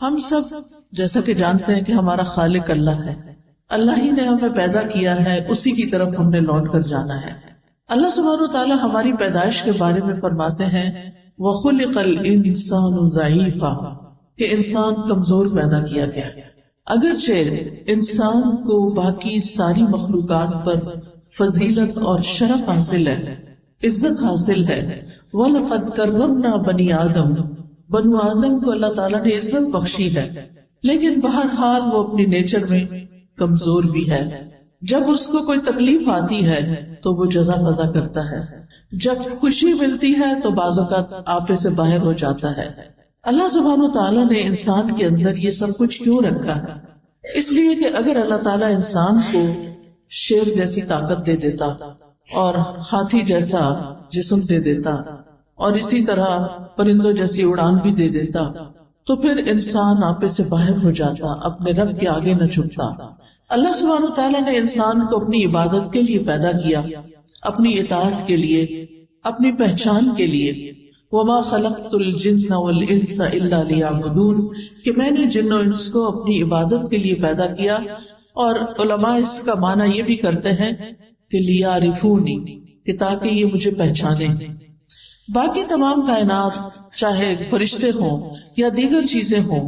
ہم سب جیسا کہ جانتے ہیں کہ ہمارا خالق اللہ ہے، اللہ ہی نے ہمیں پیدا کیا ہے، اسی کی طرف ہم نے لوٹ کر جانا ہے۔ اللہ سبحانہ و تعالیٰ ہماری پیدائش کے بارے میں فرماتے ہیں وَخُلِقَ الْإِنسَانُ ضَعِيفًا، کہ انسان کمزور پیدا کیا گیا۔ اگرچہ انسان کو باقی ساری مخلوقات پر فضیلت اور شرف حاصل ہے، عزت حاصل ہے، وَلَقَدْ كَرَّمْنَا بَنِي آدم، بنو آدم کو اللہ تعالیٰ نے عزت بخشی ہے، لیکن بہرحال وہ اپنی نیچر میں کمزور بھی ہے۔ جب اس کو کوئی تکلیف آتی ہے تو وہ جزا فضا کرتا ہے، جب خوشی ملتی ہے تو بعض اوقات آپے سے باہر ہو جاتا ہے۔ اللہ سبحانہ و تعالیٰ نے انسان کے اندر یہ سب کچھ کیوں رکھا ہے؟ اس لیے کہ اگر اللہ تعالیٰ انسان کو شیر جیسی طاقت دے دیتا اور ہاتھی جیسا جسم دے دیتا اور اسی طرح پرندوں جیسی اڑان بھی دے دیتا تو پھر انسان آپے سے باہر ہو جاتا، اپنے رب کے آگے نہ جھکتا۔ اللہ سبحانہ و تعالیٰ نے انسان کو اپنی عبادت کے لیے پیدا کیا، اپنی اطاعت کے لیے، اپنی پہچان کے لیے۔ وَمَا خَلَقْتُ الْجِنَّ وَالْإِنسَ إِلَّا لِيَعْبُدُونَ، کہ میں نے جن و انس کو اپنی عبادت کے لیے پیدا کیا، اور علماء اس کا معنی یہ بھی کرتے ہیں کہ لِيَعْرِفُونِ، کہ تاکہ یہ مجھے پہچانے۔ باقی تمام کائنات چاہے فرشتے ہوں یا دیگر چیزیں ہوں،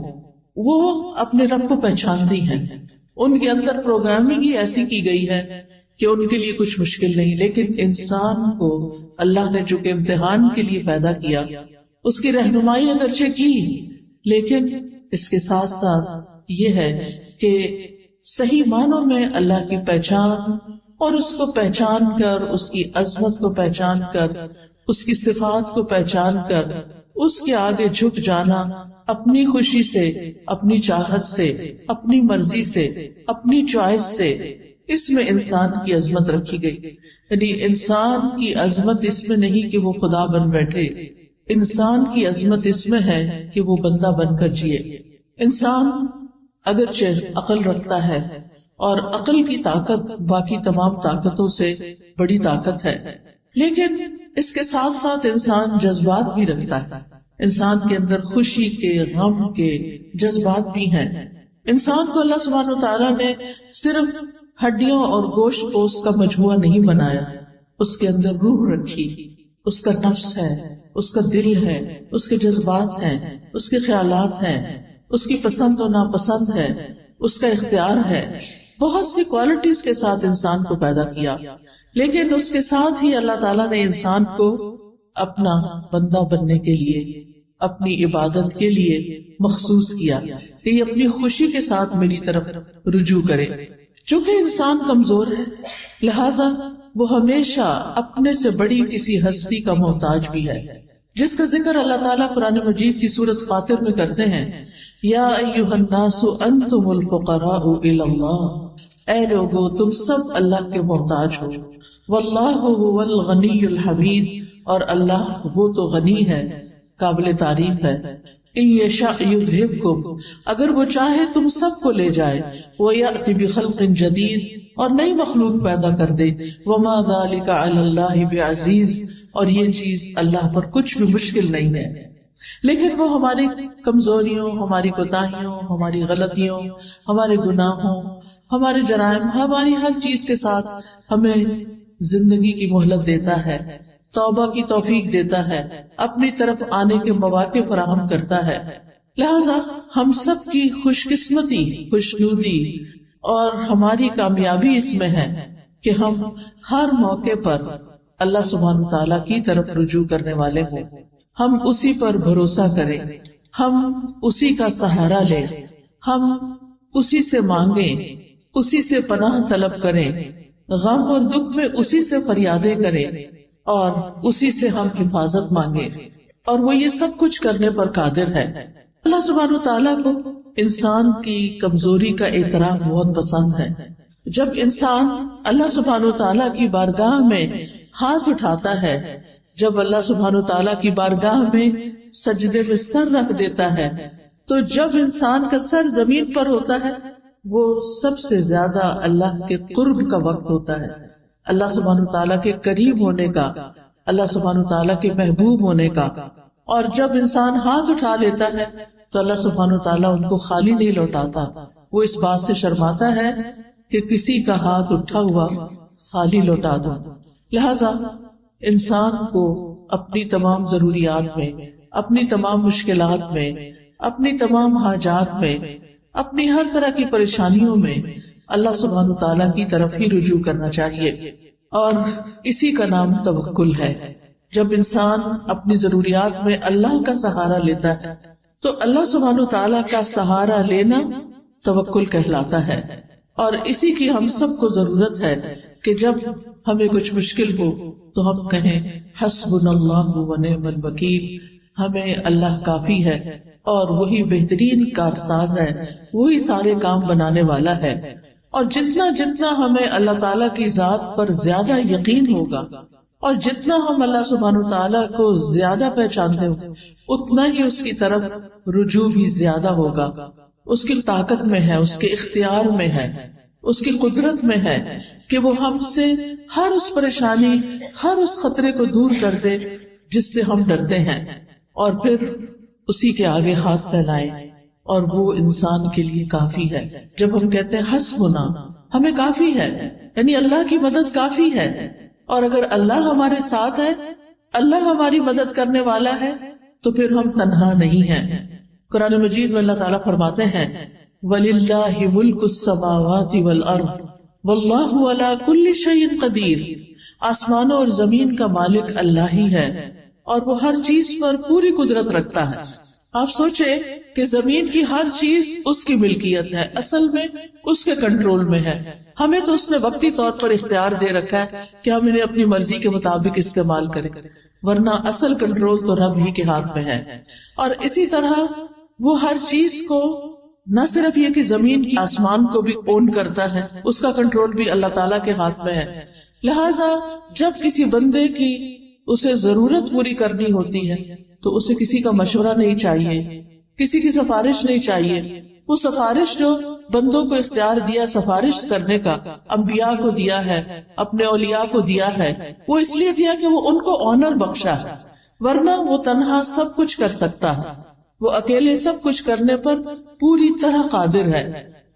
وہ اپنے رب کو پہچانتی ہیں، ان کے اندر پروگرامنگ ہی ایسی کی گئی ہے کہ ان کے لیے کچھ مشکل نہیں۔ لیکن انسان کو اللہ نے چونکہ امتحان کے لیے پیدا کیا، اس کی رہنمائی اگرچہ کی، لیکن اس کے ساتھ ساتھ یہ ہے کہ صحیح معنوں میں اللہ کی پہچان اور اس کو پہچان کر، اس کی عظمت کو پہچان کر، اس کی صفات کو پہچان کر اس کے آگے جھک جانا، اپنی خوشی سے، اپنی چاہت سے، اپنی مرضی سے، اپنی چوائس سے، اس میں انسان کی عظمت رکھی گئی۔ یعنی انسان کی عظمت اس میں نہیں کہ وہ خدا بن بیٹھے، انسان کی عظمت اس میں ہے کہ وہ بندہ بن کر جیے۔ انسان اگرچہ عقل رکھتا ہے اور عقل کی طاقت باقی تمام طاقتوں سے بڑی طاقت ہے، لیکن اس کے ساتھ ساتھ انسان جذبات بھی رکھتا ہے، انسان کے اندر خوشی کے، غم کے جذبات بھی ہیں۔ انسان کو اللہ سبحانہ وتعالیٰ نے صرف ہڈیوں اور گوشت پوست کا مجموعہ نہیں بنایا، اس کے اندر روح رکھی، اس کا نفس ہے، اس کا دل ہے، اس کے جذبات ہیں، اس کے خیالات ہیں، اس کی پسند و ناپسند ہے، اس کا اختیار ہے، بہت سی کوالٹیز کے ساتھ انسان کو پیدا کیا۔ لیکن اس کے ساتھ ہی اللہ تعالیٰ نے انسان کو اپنا بندہ بننے کے لیے، اپنی عبادت کے لیے مخصوص کیا کہ یہ اپنی خوشی کے ساتھ میری طرف رجوع کرے۔ چونکہ انسان کمزور ہے، لہذا وہ ہمیشہ اپنے سے بڑی کسی ہستی کا محتاج بھی ہے، جس کا ذکر اللہ تعالیٰ قرآن مجید کی سورۃ فاطر میں کرتے ہیں، یا ایھا الناس انتم الفقراء الی اللہ، اے لوگو تم سب اللہ کے محتاج ہو، واللہ هو الغنی الحمید، اور اللہ وہ تو غنی ہے، قابل تعریف ہے۔ ان یشاء یذھبکم، اگر وہ چاہے تم سب کو لے جائے، ویأتی بخلق جدید، اور نئی مخلوق پیدا کر دے، وما ذلک علی اللہ بعزیز، اور یہ چیز اللہ پر کچھ بھی مشکل نہیں ہے۔ لیکن وہ ہماری کمزوریوں، ہماری کوتاہیوں، ہماری غلطیوں، ہمارے گناہوں، ہمارے جرائم، ہماری ہر چیز کے ساتھ ہمیں زندگی کی مہلت دیتا ہے، توبہ کی توفیق دیتا ہے، اپنی طرف آنے کے مواقع فراہم کرتا ہے۔ لہذا ہم سب کی خوش قسمتی، خوشنودی اور ہماری کامیابی اس میں ہے کہ ہم ہر موقع پر اللہ سبحانہ تعالیٰ کی طرف رجوع کرنے والے ہوں، ہم اسی پر بھروسہ کریں، ہم اسی کا سہارا لیں، ہم اسی سے مانگیں، اسی سے پناہ طلب کریں، غم اور دکھ میں اسی سے فریادیں کریں اور اسی سے ہم حفاظت مانگیں، اور وہ یہ سب کچھ کرنے پر قادر ہے۔ اللہ سبحانہ وتعالیٰ کو انسان کی کمزوری کا اعتراف بہت پسند ہے۔ جب انسان اللہ سبحانہ وتعالیٰ کی بارگاہ میں ہاتھ اٹھاتا ہے، جب اللہ سبحانہ وتعالیٰ کی بارگاہ میں سجدے میں سر رکھ دیتا ہے، تو جب انسان کا سر زمین پر ہوتا ہے، وہ سب سے زیادہ اللہ کے قرب کا وقت ہوتا ہے، اللہ سبحانہ وتعالیٰ کے قریب ہونے کا، اللہ سبحانہ وتعالیٰ کے محبوب ہونے کا۔ اور جب انسان ہاتھ اٹھا لیتا ہے تو اللہ سبحانہ وتعالیٰ ان کو خالی نہیں لوٹاتا. وہ اس بات سے شرماتا ہے کہ کسی کا ہاتھ اٹھا ہوا خالی لوٹا دو. لہذا انسان کو اپنی تمام ضروریات میں، اپنی تمام مشکلات میں، اپنی تمام حاجات میں، اپنی ہر طرح کی پریشانیوں میں اللہ سبحانہ وتعالیٰ کی طرف ہی رجوع کرنا چاہیے، اور اسی کا نام توکل ہے. جب انسان اپنی ضروریات میں اللہ کا سہارا لیتا ہے تو اللہ سبحانہ وتعالیٰ کا سہارا لینا توکل کہلاتا ہے. اور اسی کی ہم سب کو ضرورت ہے کہ جب ہمیں کچھ مشکل ہو تو ہم کہیں حسبنا اللہ ونعم الوکیل، ہمیں اللہ کافی ہے اور وہی بہترین کارساز ہے، وہی سارے کام بنانے والا ہے. اور جتنا جتنا ہمیں اللہ تعالیٰ کی ذات پر زیادہ یقین ہوگا اور جتنا ہم اللہ سبحانہ تعالیٰ کو زیادہ پہچانتے ہوں اتنا ہی اس کی طرف رجوع بھی زیادہ ہوگا. اس کی طاقت میں ہے، اس کے اختیار میں ہے، اس کی قدرت میں ہے کہ وہ ہم سے ہر اس پریشانی، ہر اس خطرے کو دور کر دے جس سے ہم ڈرتے ہیں، اور پھر اسی کے آگے ہاتھ پھیلائیں، اور وہ انسان کے لیے کافی ہے. جب ہم کہتے ہیں حسبنا، ہمیں کافی ہے، یعنی اللہ کی مدد کافی ہے. اور اگر اللہ ہمارے ساتھ ہے، اللہ ہماری مدد کرنے والا ہے، تو پھر ہم تنہا نہیں ہیں. قرآن مجید میں اللہ تعالیٰ فرماتے ہیں وَلِلَّهِ مُلْكُ السَّمَاوَاتِ وَالْأَرْضِ وَاللَّهُ عَلَى كُلِّ شَيْءٍ قَدِيرٌ. آسمانوں اور زمین کا مالک اللہ ہی ہے اور وہ ہر چیز پر پوری قدرت رکھتا ہے. آپ سوچیں کہ زمین کی ہر چیز اس کی ملکیت ہے، اصل میں اس کے کنٹرول میں ہے. ہمیں تو اس نے وقتی طور پر اختیار دے رکھا ہے کہ ہم انہیں اپنی مرضی کے مطابق استعمال کریں، ورنہ اصل کنٹرول تو رب ہی کے ہاتھ میں ہے. اور اسی طرح وہ ہر چیز کو نہ صرف یہ کہ زمین کی آسمان کو بھی اون کرتا ہے، اس کا کنٹرول بھی اللہ تعالیٰ کے ہاتھ میں ہے. لہٰذا جب کسی بندے کی اسے ضرورت پوری کرنی ہوتی ہے تو اسے کسی کا مشورہ نہیں چاہیے، کسی کی سفارش نہیں چاہیے. وہ سفارش جو بندوں کو اختیار دیا سفارش کرنے کا، انبیاء کو دیا ہے، اپنے اولیاء کو دیا ہے، وہ اس لیے دیا کہ وہ ان کو آنر بخشا ہے، ورنہ وہ تنہا سب کچھ کر سکتا ہے. وہ اکیلے سب کچھ کرنے پر پوری طرح قادر ہے.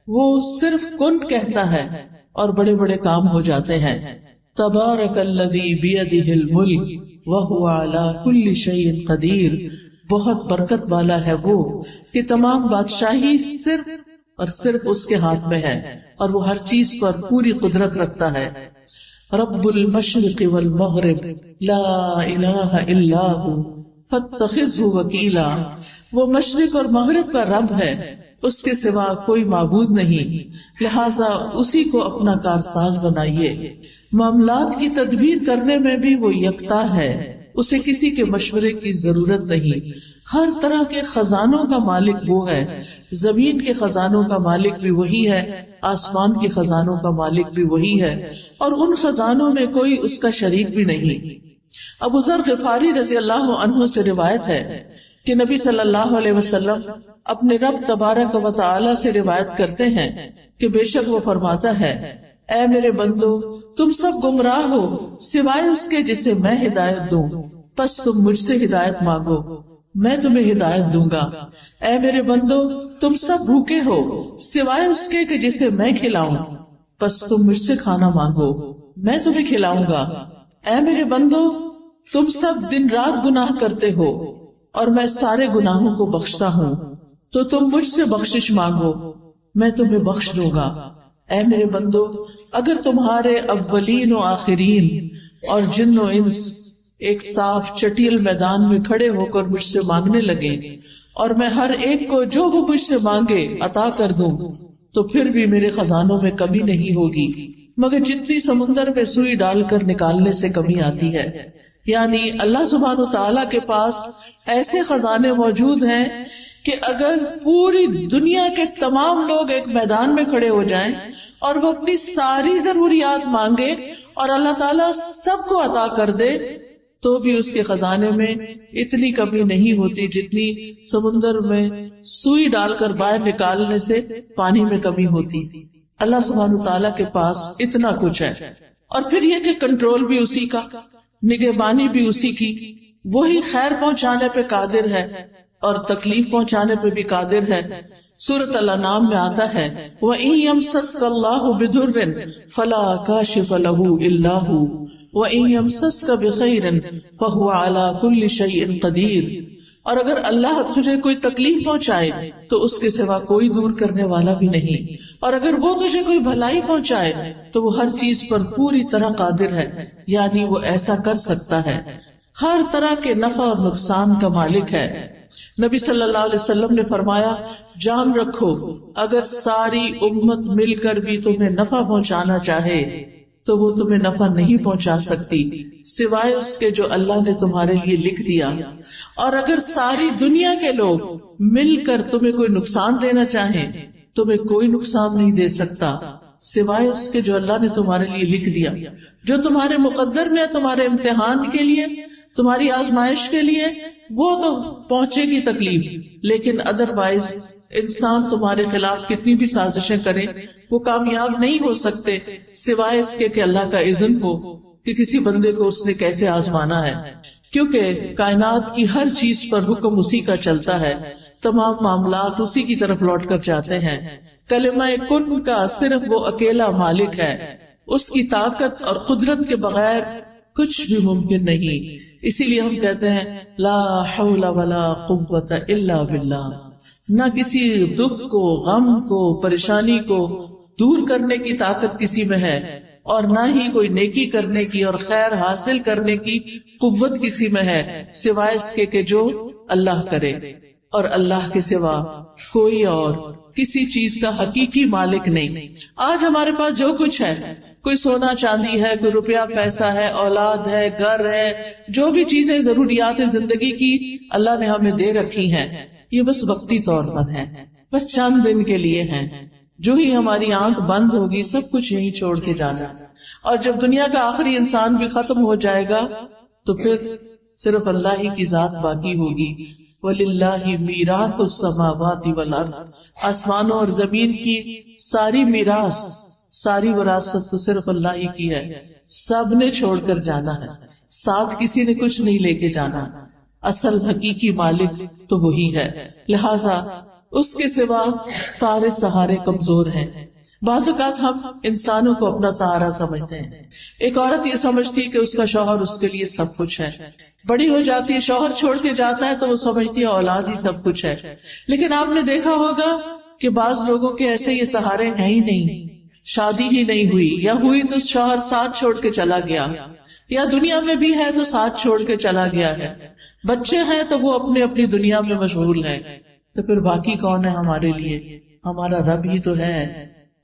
وہ صرف کن کہتا ہے اور بڑے بڑے کام ہو جاتے ہیں. تبارک الذی بیدہ الملک وہو علی کل شیء قدیر. بہت برکت والا ہے وہ کہ تمام بادشاہی صرف اور صرف اس کے ہاتھ میں ہے اور وہ ہر چیز پر پوری قدرت رکھتا ہے. رب المشرق والمغرب لا الہ الا ہو فاتخذہ وکیلا. وہ مشرق اور مغرب کا رب ہے، اس کے سوا کوئی معبود نہیں، لہٰذا اسی کو اپنا کارساز بنائیے. معاملات کی تدبیر کرنے میں بھی وہ یکتا ہے، اسے کسی کے مشورے کی ضرورت نہیں. ہر طرح کے خزانوں کا مالک وہ ہے، زمین کے خزانوں کا مالک بھی وہی ہے، آسمان کے خزانوں کا مالک بھی وہی ہے، اور ان خزانوں میں کوئی اس کا شریک بھی نہیں. ابو ذر غفاری رضی اللہ عنہ سے روایت ہے کہ نبی صلی اللہ علیہ وسلم اپنے رب تبارک و تعالی سے روایت کرتے ہیں کہ بے شک وہ فرماتا ہے اے میرے بندو تم سب گمراہ ہو سوائے اس کے جسے میں ہدایت دوں، پس تم مجھ سے ہدایت مانگو میں تمہیں ہدایت دوں گا. اے میرے بندو تم سب بھوکے ہو سوائے اس کے کہ جسے میں کھلاؤں، پس تم مجھ سے کھانا مانگو میں تمہیں کھلاؤں گا. اے میرے بندو تم سب دن رات گناہ کرتے ہو اور میں سارے گناہوں کو بخشتا ہوں، تو تم مجھ سے بخشش مانگو میں تمہیں بخش دوں گا. اے میرے بندو اگر تمہارے اولین و آخرین اور جن و انس ایک صاف چٹیل میدان میں کھڑے ہو کر مجھ سے مانگنے لگے اور میں ہر ایک کو جو وہ مجھ سے مانگے عطا کر دوں، تو پھر بھی میرے خزانوں میں کمی نہیں ہوگی مگر جتنی سمندر میں سوئی ڈال کر نکالنے سے کمی آتی ہے. یعنی اللہ سبحانہ تعالیٰ کے پاس ایسے خزانے موجود ہیں کہ اگر پوری دنیا کے تمام لوگ ایک میدان میں کھڑے ہو جائیں اور وہ اپنی ساری ضروریات مانگے اور اللہ تعالیٰ سب کو عطا کر دے تو بھی اس کے خزانے میں اتنی کمی نہیں ہوتی جتنی سمندر میں سوئی ڈال کر باہر نکالنے سے پانی میں کمی ہوتی. اللہ سبحانہ تعالیٰ کے پاس اتنا کچھ ہے. اور پھر یہ کہ کنٹرول بھی اسی کا، نگہبانی بھی اسی کی، وہی خیر پہنچانے پہ قادر ہے اور تکلیف پہنچانے پہ بھی قادر ہے. سورۃ الانعام میں آتا ہے وَإِن يَمْسَسْكَ اللَّهُ بِضُرٍّ فَلَا كَاشِفَ لَهُ إِلَّا هُوَ وَإِن يَمْسَسْكَ بِخَيْرٍ فَهُوَ عَلَى كُلِّ شَيْءٍ قَدِيرٌ. اور اگر اللہ تجھے کوئی تکلیف پہنچائے تو اس کے سوا کوئی دور کرنے والا بھی نہیں، اور اگر وہ تجھے کوئی بھلائی پہنچائے تو وہ ہر چیز پر پوری طرح قادر ہے، یعنی وہ ایسا کر سکتا ہے، ہر طرح کے نفع اور نقصان کا مالک ہے. نبی صلی اللہ علیہ وسلم نے فرمایا جان رکھو اگر ساری امت مل کر بھی تمہیں نفع پہنچانا چاہے تو وہ تمہیں نفع نہیں پہنچا سکتی سوائے اس کے جو اللہ نے تمہارے لیے لکھ دیا، اور اگر ساری دنیا کے لوگ مل کر تمہیں کوئی نقصان دینا چاہیں تمہیں کوئی نقصان نہیں دے سکتا سوائے اس کے جو اللہ نے تمہارے لیے لکھ دیا، جو تمہارے مقدر میں تمہارے امتحان کے لیے، تمہاری آزمائش کے لیے. وہ تو پہنچے گی تکلیف، لیکن ادروائز انسان تمہارے خلاف کتنی بھی سازشیں کرے وہ کامیاب نہیں ہو سکتے سوائے اس کے کہ اللہ کا اذن ہو کہ کسی بندے کو اس نے کیسے آزمانا ہے. کیونکہ کائنات کی ہر چیز پر حکم اسی کا چلتا ہے، تمام معاملات اسی کی طرف لوٹ کر جاتے ہیں. کلمہ کن کا صرف وہ اکیلا مالک ہے، اس کی طاقت اور قدرت کے بغیر کچھ بھی ممکن نہیں. اسی لیے ہم کہتے ہیں لا حول ولا قوت الا باللہ. نہ کسی دکھ کو، غم کو، پریشانی کو دور کرنے کی طاقت کسی میں ہے، اور نہ ہی کوئی نیکی کرنے کی اور خیر حاصل کرنے کی قوت کسی میں ہے سوائے اس کے کہ جو اللہ کرے، اور اللہ کے سوا کوئی اور کسی چیز کا حقیقی مالک نہیں. آج ہمارے پاس جو کچھ ہے، کوئی سونا چاندی ہے، کوئی روپیہ پیسہ ہے، اولاد ہے، گھر ہے، جو بھی چیزیں ضروریات زندگی کی اللہ نے ہمیں دے رکھی ہیں، یہ بس وقتی طور پر ہے، بس چند دن کے لیے ہیں. جو ہی ہماری آنکھ بند ہوگی سب کچھ یہیں چھوڑ کے جانا، اور جب دنیا کا آخری انسان بھی ختم ہو جائے گا تو پھر صرف اللہ ہی کی ذات باقی ہوگی. وَلِلَّهِ مِيرَاثُ السَّمَاوَاتِ وَالْأَرْضِ. آسمانوں اور زمین کی ساری میراث، ساری وراثت تو صرف اللہ ہی کی ہے. سب نے چھوڑ کر جانا ہے، ساتھ کسی نے کچھ نہیں لے کے جانا. اصل حقیقی مالک تو وہی ہے، لہذا اس کے سوا سارے سہارے کمزور ہیں. بعض اوقات ہم انسانوں کو اپنا سہارا سمجھتے ہیں. ایک عورت یہ سمجھتی کہ اس کا شوہر اس کے لیے سب کچھ ہے، بڑی ہو جاتی ہے، شوہر چھوڑ کے جاتا ہے تو وہ سمجھتی ہے اولاد ہی سب کچھ ہے. لیکن آپ نے دیکھا ہوگا کہ بعض لوگوں کے ایسے یہ سہارے ہیں ہی نہیں، شادی ہی نہیں ہوئی، یا ہوئی تو شوہر ساتھ چھوڑ کے چلا گیا، یا دنیا میں بھی ہے تو ساتھ چھوڑ کے چلا گیا ہے، بچے ہیں تو وہ اپنی اپنی دنیا میں مشغول ہیں. تو پھر باقی کون ہے ہمارے لیے؟ ہمارا رب ہی تو ہے.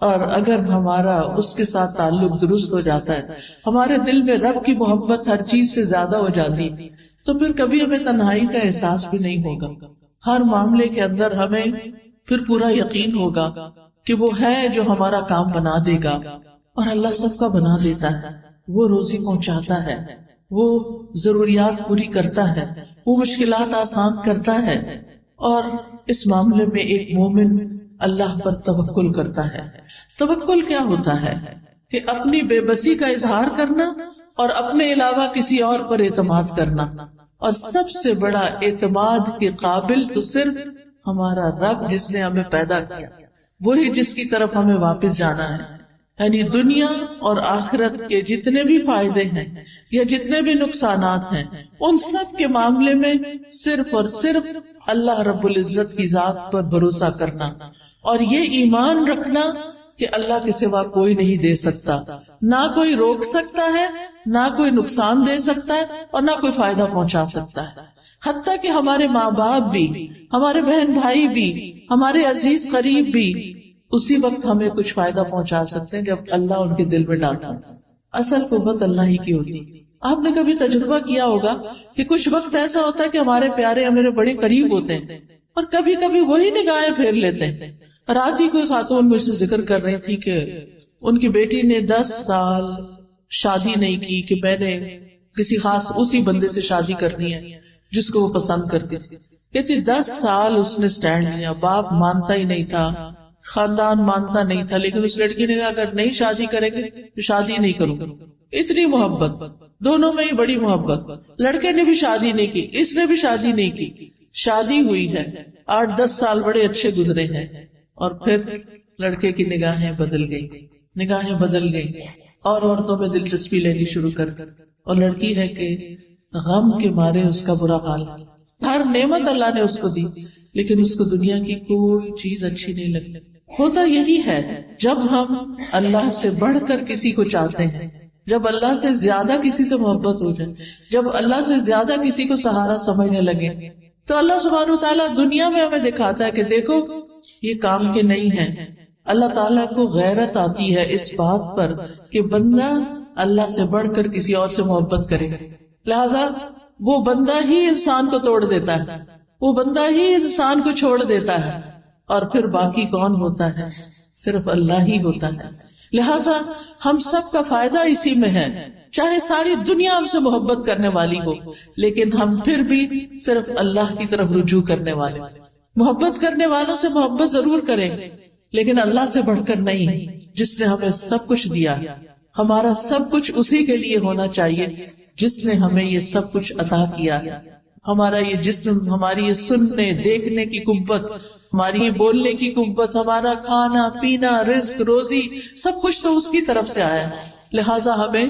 اور اگر ہمارا اس کے ساتھ تعلق درست ہو جاتا ہے، ہمارے دل میں رب کی محبت ہر چیز سے زیادہ ہو جاتی، تو پھر کبھی ہمیں تنہائی کا احساس بھی نہیں ہوگا. ہر معاملے کے اندر ہمیں پھر پورا یقین ہوگا کہ وہ ہے جو ہمارا کام بنا دے گا، اور اللہ سب کا بنا دیتا ہے. وہ روزی پہنچاتا ہے، وہ ضروریات پوری کرتا ہے، وہ مشکلات آسان کرتا ہے. اور اس معاملے میں ایک مومن اللہ پر توکل کرتا ہے. توکل کیا ہوتا ہے؟ کہ اپنی بے بسی کا اظہار کرنا اور اپنے علاوہ کسی اور پر اعتماد کرنا. اور سب سے بڑا اعتماد کے قابل تو صرف ہمارا رب جس نے ہمیں پیدا کیا، وہی جس کی طرف ہمیں واپس جانا ہے. یعنی دنیا اور آخرت کے جتنے بھی فائدے ہیں یا جتنے بھی نقصانات ہیں، ان سب کے معاملے میں صرف اور صرف اللہ رب العزت کی ذات پر بھروسہ کرنا، اور یہ ایمان رکھنا کہ اللہ کے سوا کوئی نہیں دے سکتا، نہ کوئی روک سکتا ہے، نہ کوئی نقصان دے سکتا ہے، اور نہ کوئی فائدہ پہنچا سکتا ہے. حتیٰ کہ ہمارے ماں باپ بھی، ہمارے بہن بھائی بھی، ہمارے عزیز قریب بھی اسی وقت ہمیں کچھ فائدہ پہنچا سکتے ہیں جب اللہ ان کے دل میں ڈالتا ہے. اصل قوت اللہ ہی کی ہوتی. آپ نے کبھی تجربہ کیا ہوگا کہ کچھ وقت ایسا ہوتا ہے کہ ہمارے پیارے ہمارے بڑے قریب ہوتے ہیں، اور کبھی کبھی وہی نگاہیں پھیر لیتے ہیں. رات ہی کوئی خاتون مجھ سے ذکر کر رہی تھی کہ ان کی بیٹی نے 10 سال شادی نہیں کی کہ میں نے کسی خاص اسی بندے سے شادی کرنی ہے جس کو وہ پسند کرتی تھی. کہتی 10 سال اس نے سٹینڈ لیا، باپ مانتا ہی نہیں تھا، خاندان مانتا نہیں تھا، لیکن اس لڑکی نے کہا اگر نہیں شادی کریں گے تو شادی نہیں کروں گا. اتنی محبت. دونوں میں ہی بڑی محبت. لڑکے نے بھی شادی نہیں کی, اس نے بھی شادی نہیں کی, شادی ہوئی ہے, 8-10 سال بڑے اچھے گزرے ہیں, اور پھر لڑکے کی نگاہیں بدل گئی اور عورتوں میں دلچسپی لینی شروع کر دی, اور لڑکی ہے کہ غم کے مارے اس کا برا حال. ہر نعمت اللہ نے اس کو دی, لیکن اس کو دنیا کی کوئی چیز اچھی نہیں لگتی. ہوتا یہی ہے جب ہم اللہ سے بڑھ کر کسی کو چاہتے ہیں, جب اللہ سے زیادہ کسی سے محبت ہو جائے, جب اللہ سے زیادہ کسی کو سہارا سمجھنے لگے, تو اللہ سبحانہ وتعالیٰ دنیا میں ہمیں دکھاتا ہے کہ دیکھو یہ کام کے نہیں ہے. اللہ تعالیٰ کو غیرت آتی ہے اس بات پر کہ بندہ اللہ سے بڑھ کر کسی اور سے محبت کرے, لہذا وہ بندہ ہی انسان کو توڑ دیتا ہے, وہ بندہ ہی انسان کو چھوڑ دیتا ہے, اور پھر باقی کون ہوتا ہے؟ صرف اللہ ہی ہوتا ہے. لہذا ہم سب کا فائدہ اسی میں ہے, چاہے ساری دنیا ہم سے محبت کرنے والی ہو, لیکن ہم پھر بھی صرف اللہ کی طرف رجوع کرنے والے. محبت کرنے والوں سے محبت ضرور کریں, لیکن اللہ سے بڑھ کر نہیں, جس نے ہمیں سب کچھ دیا. ہمارا سب کچھ اسی کے لیے ہونا چاہیے جس نے ہمیں یہ سب کچھ عطا کیا. ہمارا یہ جسم, ہماری یہ سننے دیکھنے کی قوت, ہماری یہ بولنے کی قوت, ہمارا کھانا پینا, رزق روزی, سب کچھ تو اس کی طرف سے آیا ہے. لہٰذا ہمیں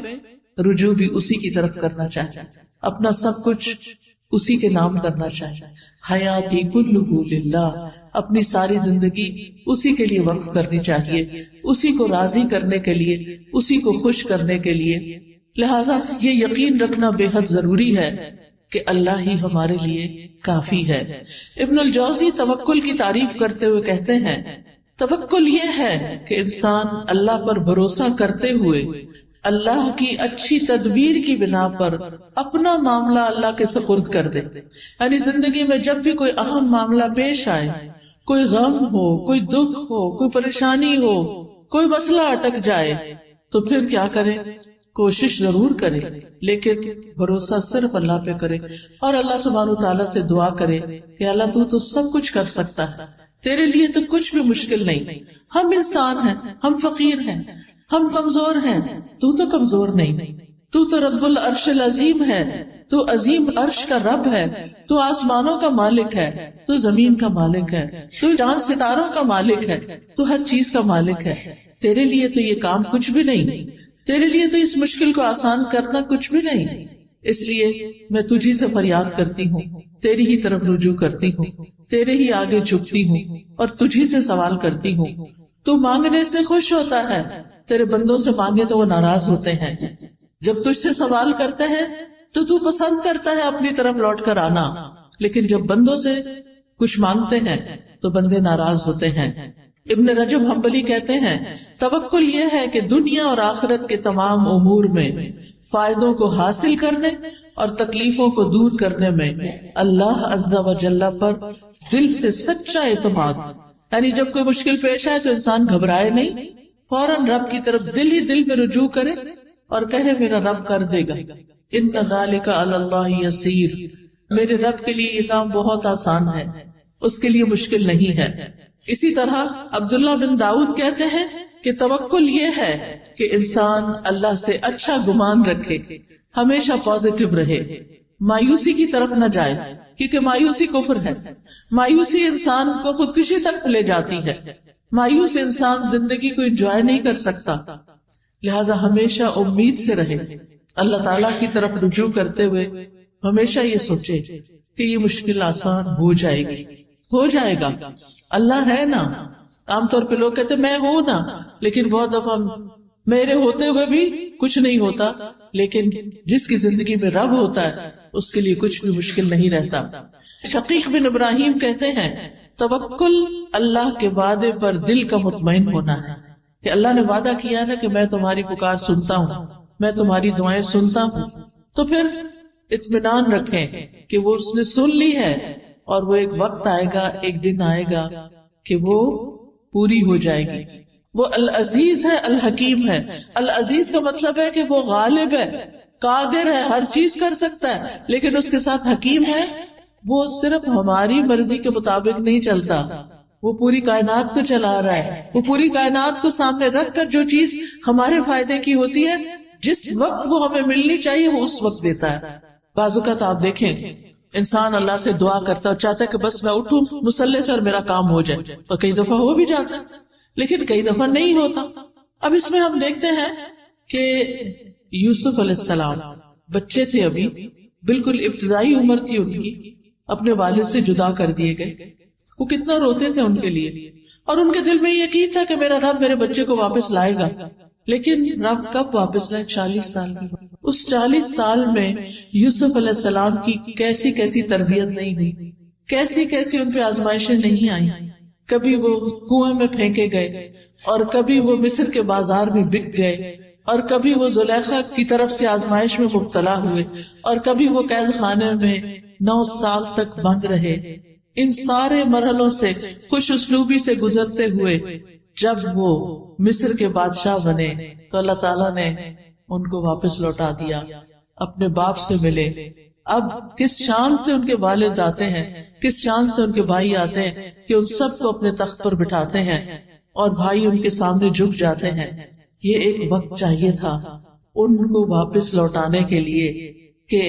رجوع بھی اسی کی طرف کرنا چاہیے, اپنا سب کچھ اسی کے نام کرنا چاہیے. حیاتی کلہ للہ, اپنی ساری زندگی اسی کے لیے وقف کرنی چاہیے, اسی کو راضی کرنے کے لیے, اسی کو خوش کرنے کے لیے. لہٰذا یہ یقین رکھنا بے حد ضروری ہے کہ اللہ ہی ہمارے لیے کافی ہے. ابن الجوزی توکل کی تعریف کرتے ہوئے کہتے ہیں, توکل یہ ہے کہ انسان اللہ پر بھروسہ کرتے ہوئے اللہ کی اچھی تدبیر کی بنا پر اپنا معاملہ اللہ کے سپرد کر دے. یعنی زندگی میں جب بھی کوئی اہم معاملہ پیش آئے, کوئی غم ہو, کوئی دکھ ہو, کوئی پریشانی ہو, کوئی مسئلہ اٹک جائے, تو پھر کیا کرے؟ کوشش ضرور کرے, لیکن بھروسہ صرف اللہ پہ کرے, اور اللہ سبحانہ تعالیٰ سے دعا کرے کہ اللہ تو سب کچھ کر سکتا ہے, تیرے لیے تو کچھ بھی مشکل نہیں. ہم انسان ہیں, ہم فقیر ہیں, ہم کمزور ہیں, تو کمزور نہیں. تو رب العرش العظیم ہے, تو عظیم عرش کا رب ہے, تو آسمانوں کا مالک ہے, تو زمین کا مالک ہے, تو چاند ستاروں کا مالک ہے, تو ہر چیز کا مالک ہے. تیرے لیے تو یہ کام کچھ بھی نہیں, تیرے لیے تو اس مشکل کو آسان کرنا کچھ بھی نہیں. اس لیے میں تجھی سے فریاد کرتی ہوں, تیری ہی طرف رجوع کرتی ہوں, تیرے ہی آگے جھکتی ہوں, اور تجھی سے سوال کرتی ہوں. تو مانگنے سے خوش ہوتا ہے, تیرے بندوں سے مانگے تو وہ ناراض ہوتے ہیں. جب تجھ سے سوال کرتے ہیں تو پسند کرتا ہے اپنی طرف لوٹ کر آنا, لیکن جب بندوں سے کچھ مانگتے ہیں تو بندے ناراض ہوتے ہیں. ابن رجب حنبلی کہتے ہیں, توکل یہ ہے کہ دنیا اور آخرت کے تمام امور میں فائدوں کو حاصل کرنے اور تکلیفوں کو دور کرنے میں اللہ عز و جل پر دل سے سچا اعتماد. یعنی جب کوئی مشکل پیش آئے تو انسان گھبرائے نہیں, فوراً رب کی طرف دل ہی دل میں رجوع کرے اور کہے میرا رب کر دے گا. ان ذالک علی اللہ یسیر, میرے رب کے لیے یہ کام بہت آسان ہے, اس کے لیے مشکل نہیں ہے. اسی طرح عبداللہ بن داؤد کہتے ہیں کہ توکل یہ ہے کہ انسان اللہ سے اچھا گمان رکھے, ہمیشہ پازیٹو رہے, مایوسی کی طرف نہ جائے, کیونکہ مایوسی کفر ہے. مایوسی انسان کو خودکشی تک لے جاتی ہے. مایوس انسان زندگی کو انجوائے نہیں کر سکتا. لہذا ہمیشہ امید سے رہے, اللہ تعالیٰ کی طرف رجوع کرتے ہوئے ہمیشہ یہ سوچے کہ یہ مشکل آسان ہو جائے گی, ہو جائے گا. اللہ ہے نا. عام طور پہ لوگ کہتے میں ہوں نا, لیکن بہت دفعہ میرے ہوتے ہوئے بھی کچھ نہیں ہوتا. لیکن جس کی زندگی میں رب ہوتا ہے اس کے لیے کچھ بھی مشکل نہیں رہتا. شقیق بن ابراہیم کہتے ہیں, توکل اللہ کے وعدے پر دل کا مطمئن ہونا ہے, کہ اللہ نے وعدہ کیا نا کہ میں تمہاری پکار سنتا ہوں, میں تمہاری دعائیں سنتا ہوں, تو پھر اطمینان رکھیں کہ وہ اس نے سن لی ہے, اور وہ ایک وقت آئے گا, ایک دن آئے گا کہ وہ پوری ہو جائے گی. وہ العزیز ہے, الحکیم ہے. العزیز کا مطلب ہے کہ وہ غالب ہے, قادر ہے, ہر چیز کر سکتا ہے, لیکن اس کے ساتھ حکیم ہے. وہ صرف ہماری مرضی کے مطابق نہیں چلتا, وہ پوری کائنات کو چلا رہا ہے، وہ پوری کائنات کو سامنے رکھ کر جو چیز ہمارے فائدے کی ہوتی ہے، جس وقت وہ ہمیں ملنی چاہیے وہ اس وقت دیتا ہے. بعض اوقات آپ دیکھیں انسان اللہ سے دعا کرتا ہے اور چاہتا ہے کہ بس میں اٹھوں مصلی سے اور میرا کام ہو جائے، اور کئی دفعہ ہو بھی جاتا ہے لیکن کئی دفعہ نہیں ہوتا. اب اس میں ہم دیکھتے ہیں کہ یوسف علیہ السلام بچے تھے، ابھی بالکل ابتدائی عمر تھی ان کی، اپنے والد سے جدا کر دیے گئے. وہ کتنا روتے تھے ان کے لیے، اور ان کے دل میں یہ یقین تھا کہ میرا رب میرے بچے کو واپس لائے گا. لیکن رب کب واپس لائے؟ 40 سال کی. اس 40 سال میں یوسف علیہ السلام کی کیسی کیسی تربیت نہیں ہوئی، کیسی کیسی ان پہ آزمائشیں نہیں آئی. کبھی وہ کنویں میں پھینکے گئے، اور کبھی وہ مصر کے بازار میں بک گئے، اور کبھی وہ زلیخا کی طرف سے آزمائش میں مبتلا ہوئے، اور کبھی وہ قید خانے میں 9 سال تک بند رہے. ان سارے مرحلوں سے خوش اسلوبی سے گزرتے ہوئے جب وہ مصر کے بادشاہ بنے تو اللہ تعالیٰ نے ان کو واپس لوٹا دیا، اپنے باپ سے ملے. اب کس شان سے ان کے والد آتے ہیں، کس شان سے ان کے بھائی آتے ہیں کہ ان سب کو اپنے تخت پر بٹھاتے ہیں اور بھائی ان کے سامنے جھک جاتے ہیں. یہ ایک وقت چاہیے تھا ان کو واپس لوٹانے کے لیے کہ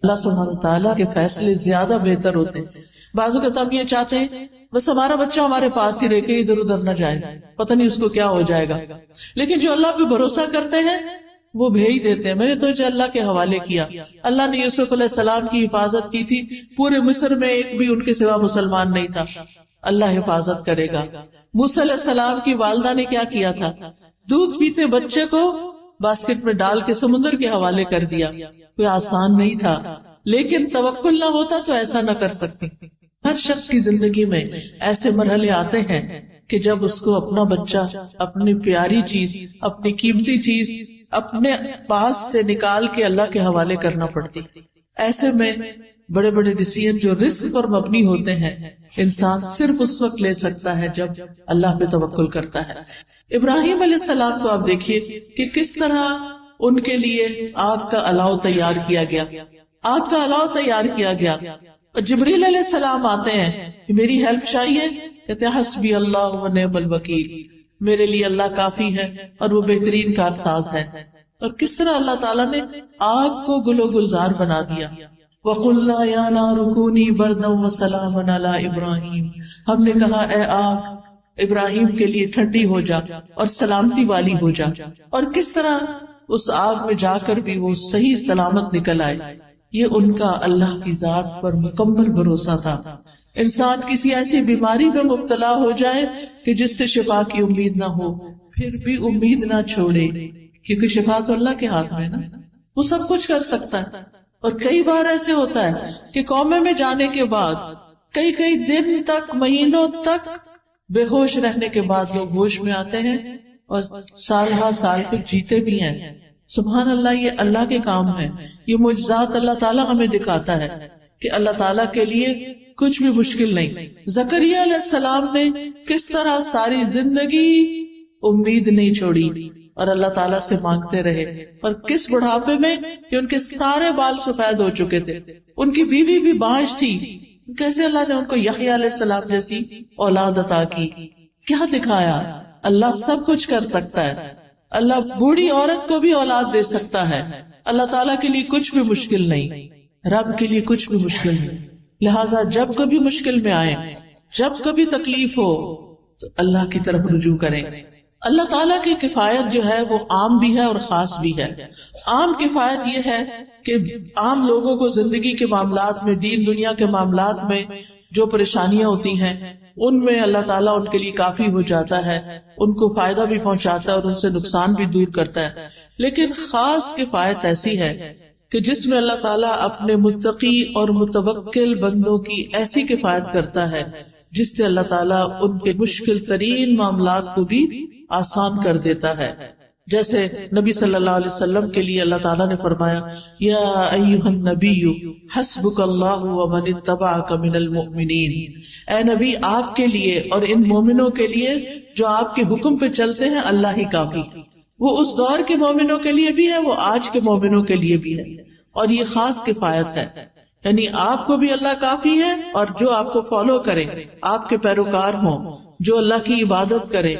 اللہ سبحانہ تعالیٰ کے فیصلے زیادہ بہتر ہوتے ہیں. بعضوں کا ہم یہ چاہتے ہیں بس ہمارا بچہ ہمارے پاس ہی رہ کے ادھر ادھر نہ جائے، پتہ نہیں اس کو کیا ہو جائے گا. لیکن جو اللہ پہ بھروسہ کرتے ہیں وہ بھیج دیتے ہیں. میں نے تو اللہ کے حوالے کیا. اللہ نے یوسف علیہ السلام کی حفاظت کی تھی، پورے مصر میں ایک بھی ان کے سوا مسلمان نہیں تھا. اللہ حفاظت کرے گا. موسیٰ علیہ السلام کی والدہ نے کیا کیا تھا؟ دودھ پیتے بچے کو باسکٹ میں ڈال کے سمندر کے حوالے کر دیا. کوئی آسان نہیں تھا، لیکن توکل نہ ہوتا تو ایسا نہ کر سکتے. ہر شخص کی زندگی میں ایسے مرحلے آتے ہیں کہ جب اس کو اپنا بچہ، اپنی پیاری چیز، اپنی قیمتی چیز اپنے پاس سے نکال کے اللہ کے حوالے کرنا پڑتی. ایسے میں بڑے بڑے ڈیسیژن جو رسک پر مبنی ہوتے ہیں انسان صرف اس وقت لے سکتا ہے جب اللہ پہ توکل کرتا ہے. ابراہیم علیہ السلام کو آپ دیکھیے کہ کس طرح ان کے لیے آگ کا الاؤ تیار کیا گیا، آگ کا الاؤ تیار کیا گیا. اور جبریل علیہ السلام آتے ہیں کہ میری ہیلپ چاہیے، کہتے ہیں حسبی اللہ و نعم الوکیل، میرے لیے اللہ کافی ہے اور وہ بہترین کارساز ہے. اور کس طرح اللہ تعالیٰ نے آگ کو گل و گلزار بنا دیا. وَقُلْنَا يَا نَارُ كُونِي بَرْدًا وَسَلَامًا عَلَىٰ إِبْرَاهِيمَ، ہم نے کہا اے آگ ابراہیم کے لیے ٹھنڈی ہو جا اور سلامتی والی ہو جا. اور کس طرح اس آگ میں جا کر بھی وہ صحیح سلامت نکل آئے. یہ ان کا اللہ کی ذات پر مکمل بھروسہ تھا. انسان کسی ایسی بیماری میں مبتلا ہو جائے کہ جس سے شفا کی امید نہ ہو، پھر بھی امید نہ چھوڑے، کیونکہ شفا تو اللہ کے ہاتھ میں نا، وہ سب کچھ کر سکتا ہے. اور کئی بار ایسے ہوتا ہے کہ کومے میں جانے کے بعد کئی دن تک، مہینوں تک بے ہوش رہنے کے بعد لوگ ہوش میں آتے ہیں اور سال ہر سال کچھ جیتے بھی ہیں. سبحان اللہ، یہ اللہ کے کام ہے. یہ معجزات اللہ تعالیٰ ہمیں دکھاتا ہے کہ اللہ تعالیٰ کے لیے کچھ بھی مشکل نہیں. زکریا علیہ السلام نے کس طرح ساری زندگی امید نہیں چھوڑی اور اللہ تعالیٰ سے مانگتے رہے، اور کس بڑھاپے میں کہ ان کے سارے بال سفید ہو چکے تھے، ان کی بیوی بھی بانجھ تھی، کیسے اللہ نے ان کو یحییٰ علیہ السلام جیسی اولاد عطا کی. کیا دکھایا؟ اللہ سب کچھ کر سکتا ہے. اللہ بوڑھی عورت کو بھی اولاد دے سکتا ہے. اللہ تعالیٰ کے لیے کچھ بھی مشکل نہیں، رب کے لیے کچھ بھی مشکل نہیں. لہٰذا جب کبھی مشکل میں آئے، جب کبھی تکلیف ہو تو اللہ کی طرف رجوع کریں. اللہ تعالیٰ کی کفایت جو ہے وہ عام بھی ہے اور خاص بھی ہے. عام کفایت یہ ہے کہ عام لوگوں کو زندگی کے معاملات میں، دین دنیا کے معاملات میں جو پریشانیاں ہوتی ہیں ان میں اللہ تعالیٰ ان کے لیے کافی ہو جاتا ہے، ان کو فائدہ بھی پہنچاتا ہے اور ان سے نقصان بھی دور کرتا ہے. لیکن خاص کفایت ایسی ہے کہ جس میں اللہ تعالیٰ اپنے متقی اور متوکل بندوں کی ایسی کفایت کرتا ہے جس سے اللہ تعالیٰ ان کے مشکل ترین معاملات کو بھی آسان کر دیتا ہے. جیسے نبی صلی اللہ علیہ وسلم کے لیے اللہ تعالیٰ نے فرمایا یا ایھا النبی حسبک اللہ ومن اتبعک من المؤمنین، اے نبی آپ کے لیے اور ان مومنوں کے لیے جو آپ کے حکم پہ چلتے ہیں اللہ ہی کافی. وہ اس دور کے مومنوں کے لیے بھی ہے، وہ آج کے مومنوں کے لیے بھی ہے، اور یہ خاص کفایت ہے. یعنی آپ کو بھی اللہ کافی ہے، اور جو آپ کو فالو کرے، آپ کے پیروکار ہوں، جو اللہ کی عبادت کرے،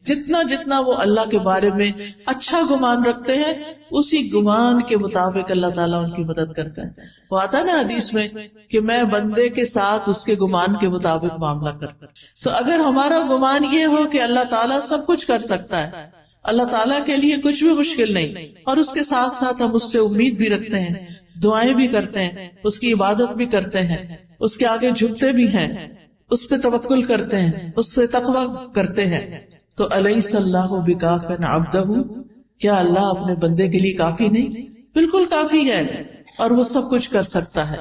جتنا جتنا وہ اللہ کے بارے میں اچھا گمان رکھتے ہیں، اسی گمان کے مطابق اللہ تعالیٰ ان کی مدد کرتا ہے۔ وہ آتا ہے نا حدیث میں کہ میں بندے کے ساتھ اس کے گمان کے مطابق معاملہ کرتا ہوں۔ تو اگر ہمارا گمان یہ ہو کہ اللہ تعالیٰ سب کچھ کر سکتا ہے، اللہ تعالیٰ کے لیے کچھ بھی مشکل نہیں، اور اس کے ساتھ ساتھ ہم اس سے امید بھی رکھتے ہیں، دعائیں بھی کرتے ہیں، اس کی عبادت بھی کرتے ہیں، اس کے آگے جھکتے بھی ہیں، اس پہ توکل کرتے ہیں، اس سے تقویٰ کرتے ہیں، تو الیس اللہ بکاف عبدہ، کیا اللہ اپنے بندے کے لیے کافی نہیں؟ بالکل کافی ہے، اور وہ سب کچھ کر سکتا ہے۔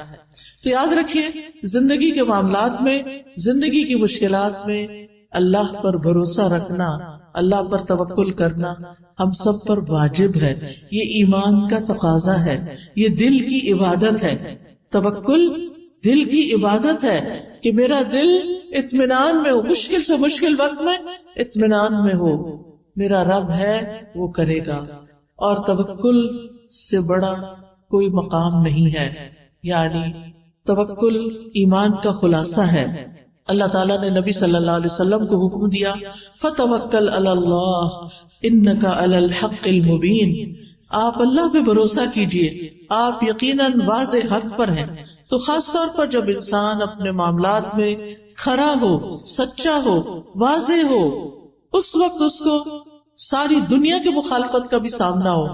تو یاد رکھیے، زندگی کے معاملات میں، زندگی کی مشکلات میں اللہ پر بھروسہ رکھنا، اللہ پر توکل کرنا ہم سب پر واجب ہے۔ یہ ایمان کا تقاضا ہے، یہ دل کی عبادت ہے۔ توکل دل کی عبادت ہے کہ میرا دل اطمینان میں ہو، مشکل سے مشکل وقت میں اطمینان میں ہو، میرا رب ہے وہ کرے گا، اور توکل سے بڑا کوئی مقام نہیں ہے۔ یعنی توکل ایمان کا خلاصہ ہے۔ اللہ تعالیٰ نے نبی صلی اللہ علیہ وسلم کو حکم دیا، فَتَوَكَّلْ عَلَى اللَّهِ إِنَّكَ عَلَى الْحَقِّ الْمُبِينِ، آپ اللہ پہ بھروسہ کیجئے، آپ یقیناً واضح حق پر ہیں۔ تو خاص طور پر جب انسان اپنے معاملات میں کھرا ہو، سچا ہو، واضح ہو، اس وقت اس کو ساری دنیا کی مخالفت کا بھی سامنا ہو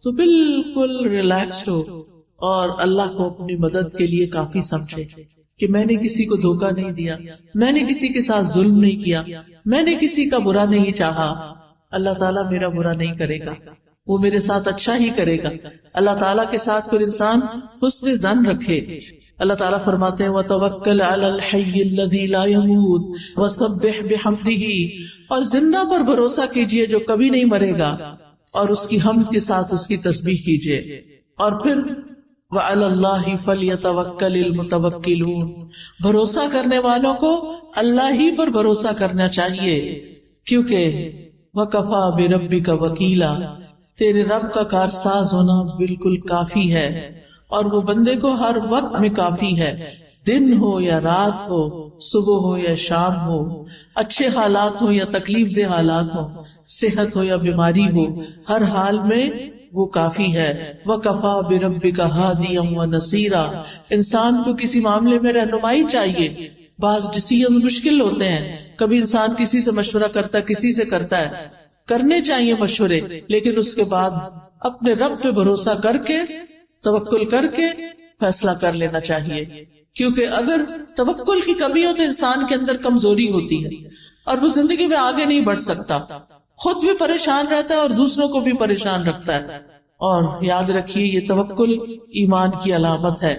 تو بالکل ریلیکسڈ ہو، اور اللہ کو اپنی مدد کے لیے کافی سمجھے کہ میں نے کسی کو دھوکہ نہیں دیا، میں نے کسی کے ساتھ ظلم نہیں کیا، میں نے کسی کا برا نہیں چاہا، اللہ تعالیٰ میرا برا نہیں کرے گا، وہ میرے ساتھ اچھا ہی کرے گا۔ اللہ تعالیٰ کے ساتھ پھر انسان حسن ظن رکھے۔ اللہ تعالیٰ فرماتے ہیں وَتَوَكَّلْ عَلَى الْحَيِّ الَّذِي لَا يَمُوتُ وَسَبِّحْ بِحَمْدِهِ، اور زندہ پر بھروسہ کیجئے جو کبھی نہیں مرے گا، اور اس کی حمد کے ساتھ اس کی تسبیح کیجئے۔ اور پھر وَعَلَى اللَّهِ فَلْيَتَوَكَّلِ الْمُتَوَكِّلُونَ، بھروسہ کرنے والوں کو اللہ ہی پر بھروسہ کرنا چاہیے، کیونکہ وَكَفَى بِرَبِّكَ وَكِيلًا، تیرے رب کا کارساز ہونا بالکل کافی ہے، اور وہ بندے کو ہر وقت میں کافی ہے، دن ہو یا رات ہو، صبح ہو یا شام ہو، اچھے حالات ہو یا تکلیف دہ حالات ہو، صحت ہو یا بیماری ہو، ہر حال میں وہ کافی ہے۔ وَكَفَى بِرَبِّكَ هَادِيًا وَنَصِيرًا، انسان کو کسی معاملے میں رہنمائی چاہیے۔ بعض ڈیسیژن مشکل ہوتے ہیں، کبھی انسان کسی سے مشورہ کرتا ہے، کسی سے کرتا ہے، کرنے چاہیے مشورے، لیکن اس کے بعد اپنے رب پہ بھروسہ کر کے، توکل کر کے فیصلہ کر لینا چاہیے، کیونکہ اگر توکل کی کمی ہو تو انسان کے اندر کمزوری ہوتی ہے، اور وہ زندگی میں آگے نہیں بڑھ سکتا، خود بھی پریشان رہتا ہے اور دوسروں کو بھی پریشان رکھتا ہے۔ اور یاد رکھیے یہ توکل ایمان کی علامت ہے۔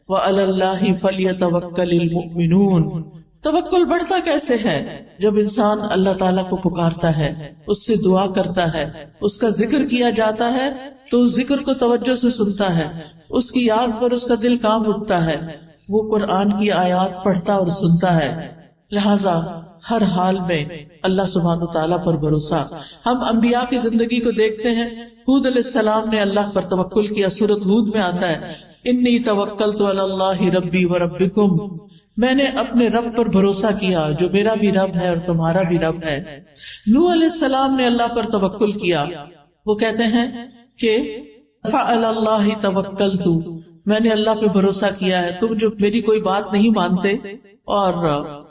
وَعَلَى اللَّهِ فَلْيَتَوَكَّلِ الْمُؤْمِنُونَ، توکل بڑھتا کیسے ہے؟ جب انسان اللہ تعالیٰ کو پکارتا ہے، اس سے دعا کرتا ہے، اس کا ذکر کیا جاتا ہے تو اس ذکر کو توجہ سے سنتا ہے، اس کی یاد پر اس کا دل کانپ اٹھتا ہے، وہ قرآن کی آیات پڑھتا اور سنتا ہے۔ لہذا ہر حال میں اللہ سبحانہ وتعالیٰ پر بھروسہ۔ ہم انبیاء کی زندگی کو دیکھتے ہیں، ہود علیہ السلام نے اللہ پر توکل کیا، سورۃ ہود میں آتا ہے انی توکلت علی اللہ ربی وربکم، میں نے اپنے رب پر بھروسہ کیا جو میرا بھی رب ہے اور تمہارا بھی رب ہے۔ نوح علیہ السلام نے اللہ پر توکل کیا، وہ کہتے ہیں کہ فعلی اللہ توکلت، میں نے اللہ پہ بھروسہ کیا ہے، تم جو میری کوئی بات نہیں مانتے اور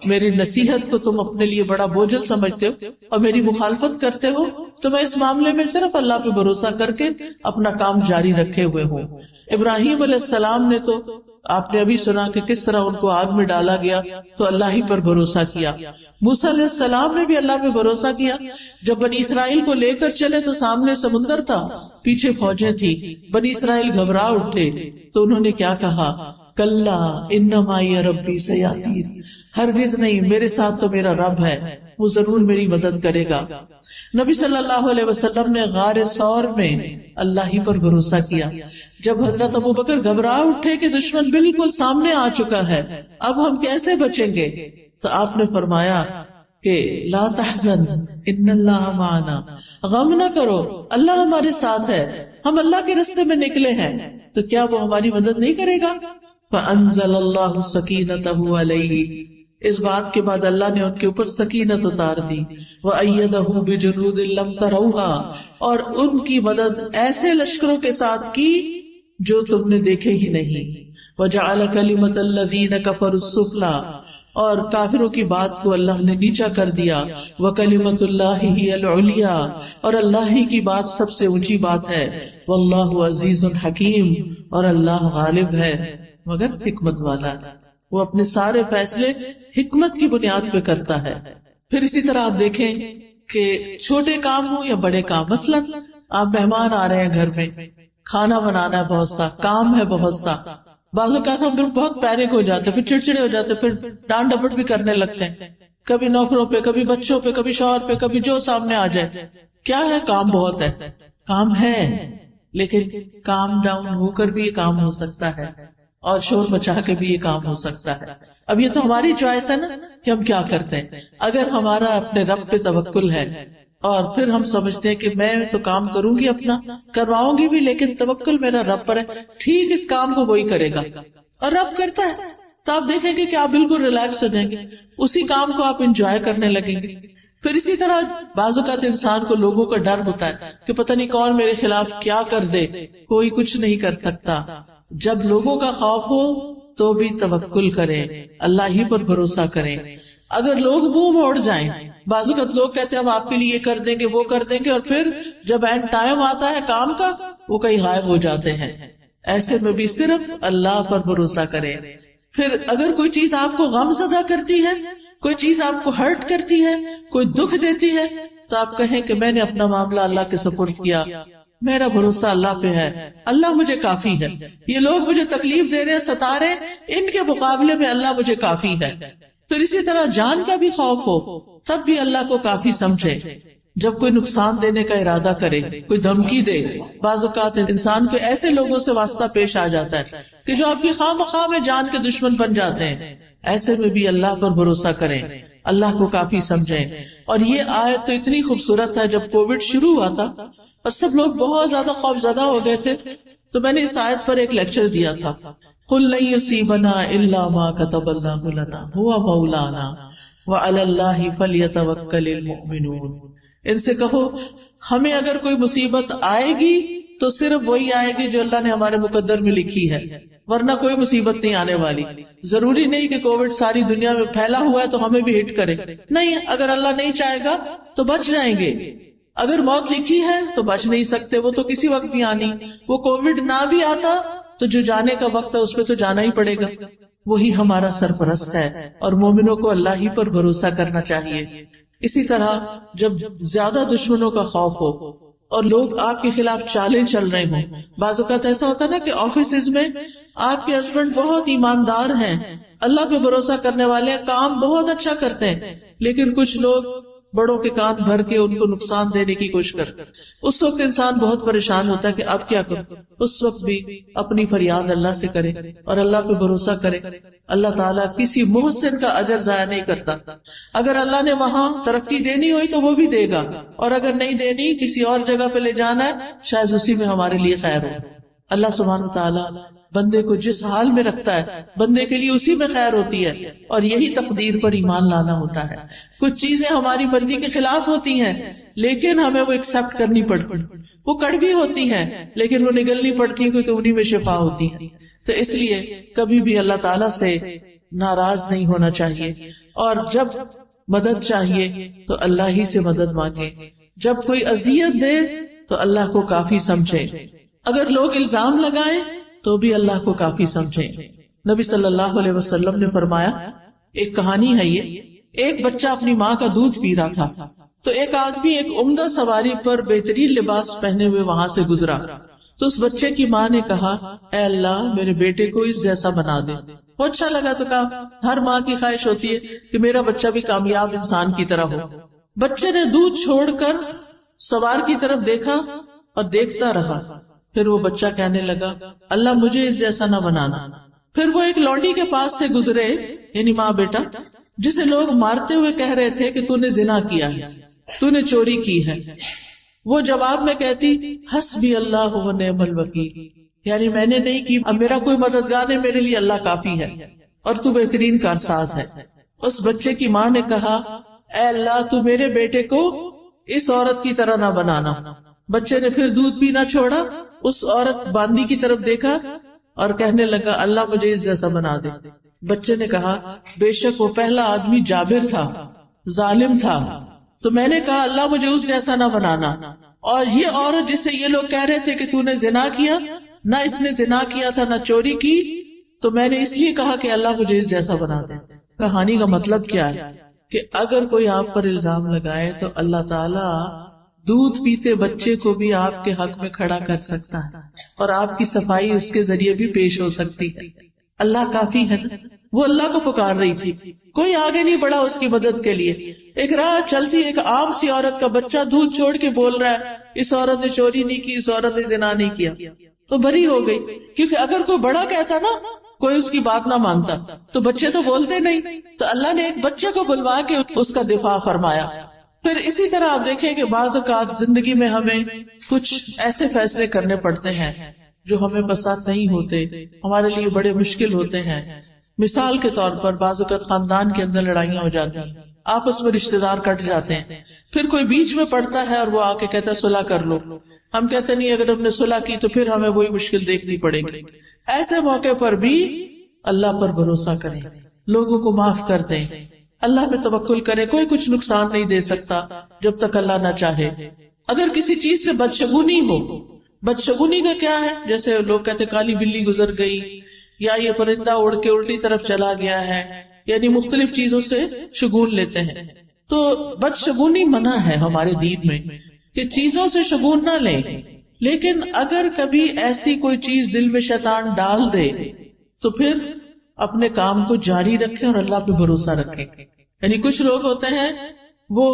میری نصیحت کو تم اپنے لیے بڑا بوجھل سمجھتے ہو اور میری مخالفت کرتے ہو، تو میں اس معاملے میں صرف اللہ پہ بھروسہ کر کے اپنا کام جاری رکھے ہوئے ہوں۔ ابراہیم علیہ السلام نے تو آپ نے ابھی سنا کہ کس طرح ان کو آگ میں ڈالا گیا تو اللہ ہی پر بھروسہ کیا۔ موسیٰ علیہ السلام نے بھی اللہ پہ بھروسہ کیا، جب بنی اسرائیل کو لے کر چلے تو سامنے سمندر تھا، پیچھے فوجیں تھی، بنی اسرائیل گھبرا اٹھے تو انہوں نے کیا کہا؟ کلا ان معی ربی سیہدین، ہرگز نہیں، میرے ساتھ تو میرا رب ہے، وہ ضرور میری مدد کرے گا۔ نبی صلی اللہ علیہ وسلم نے غار ثور میں اللہ ہی پر بھروسہ کیا، جب حضرت ابوبکر گھبرا اٹھے کہ دشمن بالکل سامنے آ چکا ہے، اب ہم کیسے بچیں گے؟ تو آپ نے فرمایا کہ لا تحزن ان اللہ معنا، غم نہ کرو، اللہ ہمارے ساتھ ہے، ہم اللہ کے راستے میں نکلے ہیں، تو کیا وہ ہماری مدد نہیں کرے گا؟ فانزل اللہ سکینتہ علیہ، اس بات کے بعد اللہ نے ان کے اوپر سکینت اتار دی، وَأَيَّدَهُ بِجُنُودٍ لَمْ تَرَوْهَا، اور ان کی مدد ایسے لشکروں کے ساتھ کی جو تم نے دیکھے ہی نہیں، وَجَعَلَ كَلِمَةَ الَّذِينَ كَفَرُوا السُّفْلَىٰ، اور کافروں کی بات کو اللہ نے نیچا کر دیا، وَكَلِمَةُ اللَّهِ هِيَ الْعُلْيَا، اور اللہ ہی کی بات سب سے اونچی بات ہے، وَاللَّهُ عَزِيزٌ حَكِيمٌ، اور اللہ غالب ہے مگر حکمت والا، وہ اپنے سارے فیصلے حکمت کی بنیاد پہ کرتا ہے۔ پھر اسی طرح آپ دیکھیں کہ چھوٹے کام ہوں یا بڑے کام، مثلا آپ مہمان آ رہے ہیں گھر میں، کھانا بنانا ہے، بہت سا کام ہے، بہت سا، بعض اوقات ہم لوگ بہت پیرک ہو جاتے، پھر چڑچڑے ہو جاتے، پھر ڈانٹ ڈپٹ بھی کرنے لگتے ہیں، کبھی نوکروں پہ، کبھی بچوں پہ، کبھی شوہر پہ، کبھی جو سامنے آ جائے۔ کیا ہے؟ کام بہت ہے، کام ہے، لیکن کام ڈاؤن ہو کر بھی یہ کام ہو سکتا ہے، اور شور بچا کے بھی یہ کام ہو سکتا ہے۔ اب یہ تو ہماری چوائس ہے نا کہ ہم کیا کرتے ہیں۔ اگر ہمارا اپنے رب پہ توکل ہے اور پھر ہم سمجھتے ہیں کہ میں تو کام کروں گی، اپنا کرواؤں گی بھی، لیکن توکل میرا رب پر ہے، ٹھیک اس کام کو وہی کرے گا، اور رب کرتا ہے، تو آپ دیکھیں گے کہ آپ بالکل ریلیکس ہو جائیں گے، اسی کام کو آپ انجوائے کرنے لگیں گے۔ پھر اسی طرح بعض اوقات انسان کو لوگوں کا ڈر ہوتا ہے کہ پتہ نہیں کون میرے خلاف کیا کر دے، کوئی کچھ نہیں کر سکتا۔ جب لوگوں کا خوف ہو تو بھی توکل کریں، اللہ ہی پر بھروسہ کریں۔ اگر لوگ منہ موڑ جائیں، بعض اوقات لوگ کہتے ہیں ہم آپ کے لیے یہ کر دیں گے، وہ کر دیں گے، اور پھر جب اینڈ ٹائم آتا ہے کام کا، وہ کہیں غائب ہو جاتے ہیں۔ ایسے میں بھی صرف اللہ پر بھروسہ کریں۔ پھر اگر کوئی چیز آپ کو غم زدہ کرتی ہے، کوئی چیز آپ کو ہرٹ کرتی ہے، کوئی دکھ دیتی ہے، تو آپ کہیں کہ میں نے اپنا معاملہ اللہ کے سپرد کیا، میرا بھروسہ اللہ پہ ہے، اللہ مجھے کافی ہے، یہ لوگ مجھے تکلیف دے رہے، ستا رہے، ان کے مقابلے میں اللہ مجھے کافی ہے۔ پھر اسی طرح جان کا بھی خوف ہو تب بھی اللہ کو کافی سمجھے۔ جب کوئی نقصان دینے کا ارادہ کرے، کوئی دھمکی دے، بعض اوقات انسان کو ایسے لوگوں سے واسطہ پیش آ جاتا ہے کہ جو آپ کی خواہ مخواہ میں جان کے دشمن بن جاتے ہیں، ایسے میں بھی اللہ پر بھروسہ کریں، اللہ کو کافی سمجھیں۔ اور یہ آیت تو اتنی خوبصورت ہے، جب کووڈ شروع ہوا تھا اور سب لوگ بہت زیادہ خوف زدہ ہو گئے تھے، تو میں نے اس آیت پر ایک لیکچر دیا تھا، قُلْ لَن يُصِيبَنَا إِلَّا مَا كَتَبَ اللَّهُ لَنَا هُوَ مَوْلَانَا وَعَلَى اللَّهِ فَلْيَتَوَكَّلِ الْمُؤْمِنُونَ، ان سے کہو ہمیں اگر کوئی مصیبت آئے گی تو صرف وہی آئے گی جو اللہ نے ہمارے مقدر میں لکھی ہے، ورنہ کوئی مصیبت نہیں آنے والی۔ ضروری نہیں کہ کووڈ ساری دنیا میں پھیلا ہوا ہے تو ہمیں بھی ہٹ کرے، نہیں، اگر اللہ نہیں چاہے گا تو بچ جائیں گے۔ اگر موت لکھی ہے تو بچ نہیں سکتے، وہ تو کسی وقت بھی آنی، وہ کووڈ نہ بھی آتا تو جو جانے کا وقت ہے اس پہ تو جانا ہی پڑے گا، وہی ہمارا سرپرست ہے، اور مومنوں کو اللہ ہی پر بھروسہ کرنا چاہیے۔ اسی طرح جب زیادہ دشمنوں کا خوف ہو اور لوگ آپ کے خلاف چالیں چل رہے ہوں، بعض اوقات ایسا ہوتا ہے نا کہ آفیسز میں آپ کے ہسبینڈ بہت ایماندار ہیں، اللہ پہ بھروسہ کرنے والے ہیں، کام بہت اچھا کرتے ہیں، لیکن کچھ لوگ بڑوں کے کان بھر کے ان کو نقصان دینے کی کوشش کرتے، اس وقت انسان بہت پریشان ہوتا ہے کہ اب کیا کروں۔ اس وقت بھی اپنی فریاد اللہ سے کرے اور اللہ پہ بھروسہ کرے، اللہ تعالیٰ کسی محسن کا اجر ضائع نہیں کرتا۔ اگر اللہ نے وہاں ترقی دینی ہوئی تو وہ بھی دے گا، اور اگر نہیں دینی، کسی اور جگہ پہ لے جانا ہے، شاید اسی میں ہمارے لیے خیر ہو۔ اللہ سبحانہ وتعالیٰ بندے کو جس حال میں رکھتا ہے بندے کے لیے اسی میں خیر ہوتی ہے، اور یہی تقدیر پر ایمان لانا ہوتا ہے۔ کچھ چیزیں ہماری مرضی کے خلاف ہوتی ہیں لیکن ہمیں وہ ایکسپٹ کرنی پڑتی، وہ کڑوی ہوتی ہیں لیکن وہ نگلنی پڑتی کیونکہ انہی میں شفا ہوتی ہے۔ تو اس لیے کبھی بھی اللہ تعالیٰ سے ناراض نہیں ہونا چاہیے، اور جب مدد چاہیے تو اللہ ہی سے مدد مانگے، جب کوئی اذیت دے تو اللہ کو کافی سمجھے، اگر لوگ الزام لگائیں تو بھی اللہ کو کافی سمجھیں۔ نبی صلی اللہ علیہ وسلم نے فرمایا، ایک کہانی ہے یہ، ایک بچہ اپنی ماں کا دودھ پی رہا تھا تو ایک آدمی ایک عمدہ سواری پر بہترین لباس پہنے ہوئے وہاں سے گزرا، تو اس بچے کی ماں نے کہا، اے اللہ میرے بیٹے کو اس جیسا بنا دے۔ وہ اچھا لگا تو کہا، ہر ماں کی خواہش ہوتی ہے کہ میرا بچہ بھی کامیاب انسان کی طرح ہو۔ بچے نے دودھ چھوڑ کر سوار کی طرف دیکھا اور دیکھتا رہا، پھر وہ بچہ کہنے لگا، اللہ مجھے اس جیسا نہ بنانا۔ پھر وہ ایک لونڈی کے پاس سے گزرے، یعنی ماں بیٹا، جسے لوگ مارتے ہوئے کہہ رہے تھے کہ تو نے زنا کیا ہے، تو نے چوری کی ہے۔ وہ جواب میں کہتی، حسبی اللہ و نعم الوکیل، یعنی میں نے نہیں کی، اب میرا کوئی مددگار نہیں، میرے لیے اللہ کافی ہے اور تو بہترین کارساز ہے۔ اس بچے کی ماں نے کہا اے اللہ تو میرے بیٹے کو اس عورت کی طرح نہ بنانا۔ بچے نے پھر دودھ پینا چھوڑا، اس عورت باندی کی طرف دیکھا اور کہنے لگا اللہ مجھے اس جیسا بنا دے۔ بچے نے کہا بے شک وہ پہلا آدمی جابر تھا، ظالم تھا، تو میں نے کہا اللہ مجھے اس جیسا نہ بنانا۔ اور یہ عورت جس سے یہ لوگ کہہ رہے تھے کہ تو نے زنا کیا، نہ اس نے زنا کیا تھا نہ چوری کی، تو میں نے اس لیے کہا کہ اللہ مجھے اس جیسا بنا دے۔ کہانی کا مطلب کیا ہے کہ اگر کوئی آپ پر الزام لگائے تو اللہ تعالیٰ دودھ پیتے بچے کو بھی آپ کے حق میں کھڑا کر سکتا ہے اور آپ کی صفائی اس کے ذریعے بھی پیش ہو سکتی ہے۔ اللہ کافی ہے نا۔ وہ اللہ کو پکار رہی تھی، کوئی آگے نہیں بڑھا اس کی مدد کے لیے۔ ایک راہ چلتی ایک عام سی عورت کا بچہ دودھ چھوڑ کے بول رہا ہے اس عورت نے چوری نہیں کی، اس عورت نے زنا نہیں کیا، تو بری ہو گئی۔ کیونکہ اگر کوئی بڑا کہتا نا، کوئی اس کی بات نہ مانتا، تو بچے تو بولتے نہیں، تو اللہ نے ایک بچے کو بلوا کے اس کا دفاع فرمایا۔ پھر اسی طرح آپ دیکھیں کہ بعض اوقات زندگی میں ہمیں کچھ ایسے فیصلے کرنے پڑتے ہیں جو ہمیں پسند نہیں ہوتے، ہمارے لیے بڑے مشکل ہوتے ہیں۔ مثال کے طور پر بعض اوقات خاندان کے اندر لڑائیاں ہو جاتی ہیں، آپس میں رشتے دار کٹ جاتے ہیں، پھر کوئی بیچ میں پڑتا ہے اور وہ آ کے کہتا ہے صلح کر لو۔ ہم کہتے نہیں اگر ہم نے صلح کی تو پھر ہمیں وہی مشکل دیکھنی پڑے گی۔ ایسے موقع پر بھی اللہ پر بھروسہ کریں، لوگوں کو معاف کر دیں، اللہ پہ توکل کریں۔ کوئی کچھ نقصان نہیں دے سکتا جب تک اللہ نہ چاہے۔ اگر کسی چیز سے بدشگونی ہو، بدشگونی کا کیا ہے؟ جیسے لوگ کہتے کالی بلی گزر گئی، یا یہ پرندہ اڑ کے الٹی طرف چلا گیا ہے، یعنی مختلف چیزوں سے شگون لیتے ہیں۔ تو بدشگونی منع ہے ہمارے دین میں کہ چیزوں سے شگون نہ لیں، لیکن اگر کبھی ایسی کوئی چیز دل میں شیطان ڈال دے تو پھر اپنے کام کو جاری رکھیں اور اللہ پہ بھروسہ رکھیں۔ یعنی کچھ لوگ ہوتے ہیں وہ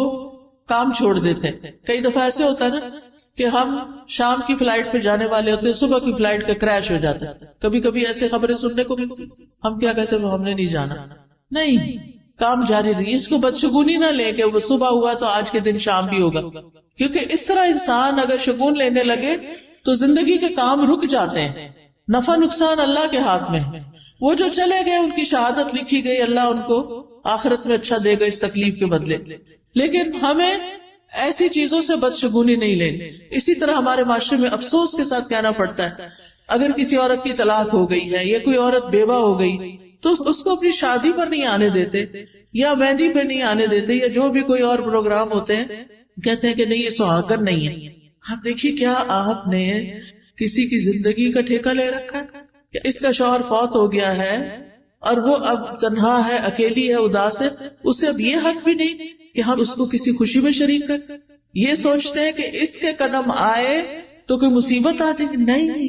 کام چھوڑ دیتے ہیں۔ کئی دفعہ ایسے ہوتا ہے نا کہ ہم شام کی فلائٹ پہ جانے والے ہوتے ہیں، صبح کی فلائٹ کا کریش ہو جاتا ہے۔ کبھی کبھی ایسے خبریں سننے کو ملتی، ہم کیا کہتے ہیں ہم نے نہیں جانا، نہیں، کام جاری رہی۔ اس کو بدشگونی نہ لے کہ وہ صبح ہوا تو آج کے دن شام بھی ہوگا، کیونکہ اس طرح انسان اگر شگون لینے لگے تو زندگی کے کام رک جاتے ہیں۔ نفع نقصان اللہ کے ہاتھ میں ہے۔ وہ جو چلے گئے ان کی شہادت لکھی گئی، اللہ ان کو آخرت میں اچھا دے گا اس تکلیف کے بدلے۔ لیکن ہمیں ایسی چیزوں سے بدشگونی نہیں لینی۔ اسی طرح ہمارے معاشرے میں افسوس کے ساتھ کہنا پڑتا ہے اگر کسی عورت کی طلاق ہو گئی ہے یا کوئی عورت بیوہ ہو گئی تو اس کو اپنی شادی پر نہیں آنے دیتے یا مہندی پہ نہیں آنے دیتے یا جو بھی کوئی اور پروگرام ہوتے ہیں، کہتے ہیں کہ نہیں یہ سہاگن نہیں ہے۔ آپ دیکھیے کیا آپ نے کسی کی زندگی کا ٹھیکہ لے رکھا ہے؟ اس کا شوہر فوت ہو گیا ہے اور وہ اب تنہا ہے، اکیلی ہے، اداس ہے، اسے اب یہ حق بھی نہیں کہ ہم اس کو کسی خوشی میں شریک کریں۔ یہ سوچتے ہیں کہ اس کے قدم آئے تو کوئی مصیبت آ جائے گی، نہیں،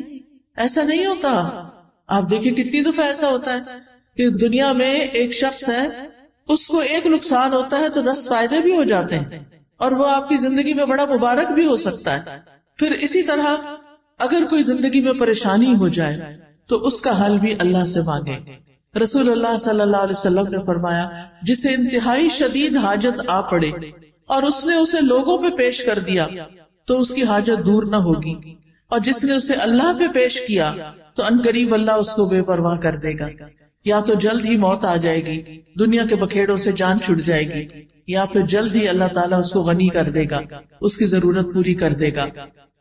ایسا نہیں ہوتا۔ آپ دیکھیں کتنی دفعہ ایسا ہوتا ہے کہ دنیا میں ایک شخص ہے، اس کو ایک نقصان ہوتا ہے تو 10 فائدے بھی ہو جاتے ہیں اور وہ آپ کی زندگی میں بڑا مبارک بھی ہو سکتا ہے۔ پھر اسی طرح اگر کوئی زندگی میں پریشانی ہو جائے تو اس کا حل بھی اللہ سے مانگے۔ رسول اللہ صلی اللہ علیہ وسلم نے فرمایا جسے انتہائی شدید حاجت آ پڑے اور اس نے اسے لوگوں پہ پیش کر دیا تو اس کی حاجت دور نہ ہوگی، اور جس نے اسے اللہ پہ پیش کیا تو عنقریب اللہ اس کو بے پرواہ کر دے گا۔ یا تو جلد ہی موت آ جائے گی، دنیا کے بکھیڑوں سے جان چھٹ جائے گی، یا پھر جلد ہی اللہ تعالیٰ اس کو غنی کر دے گا، اس کی ضرورت پوری کر دے گا۔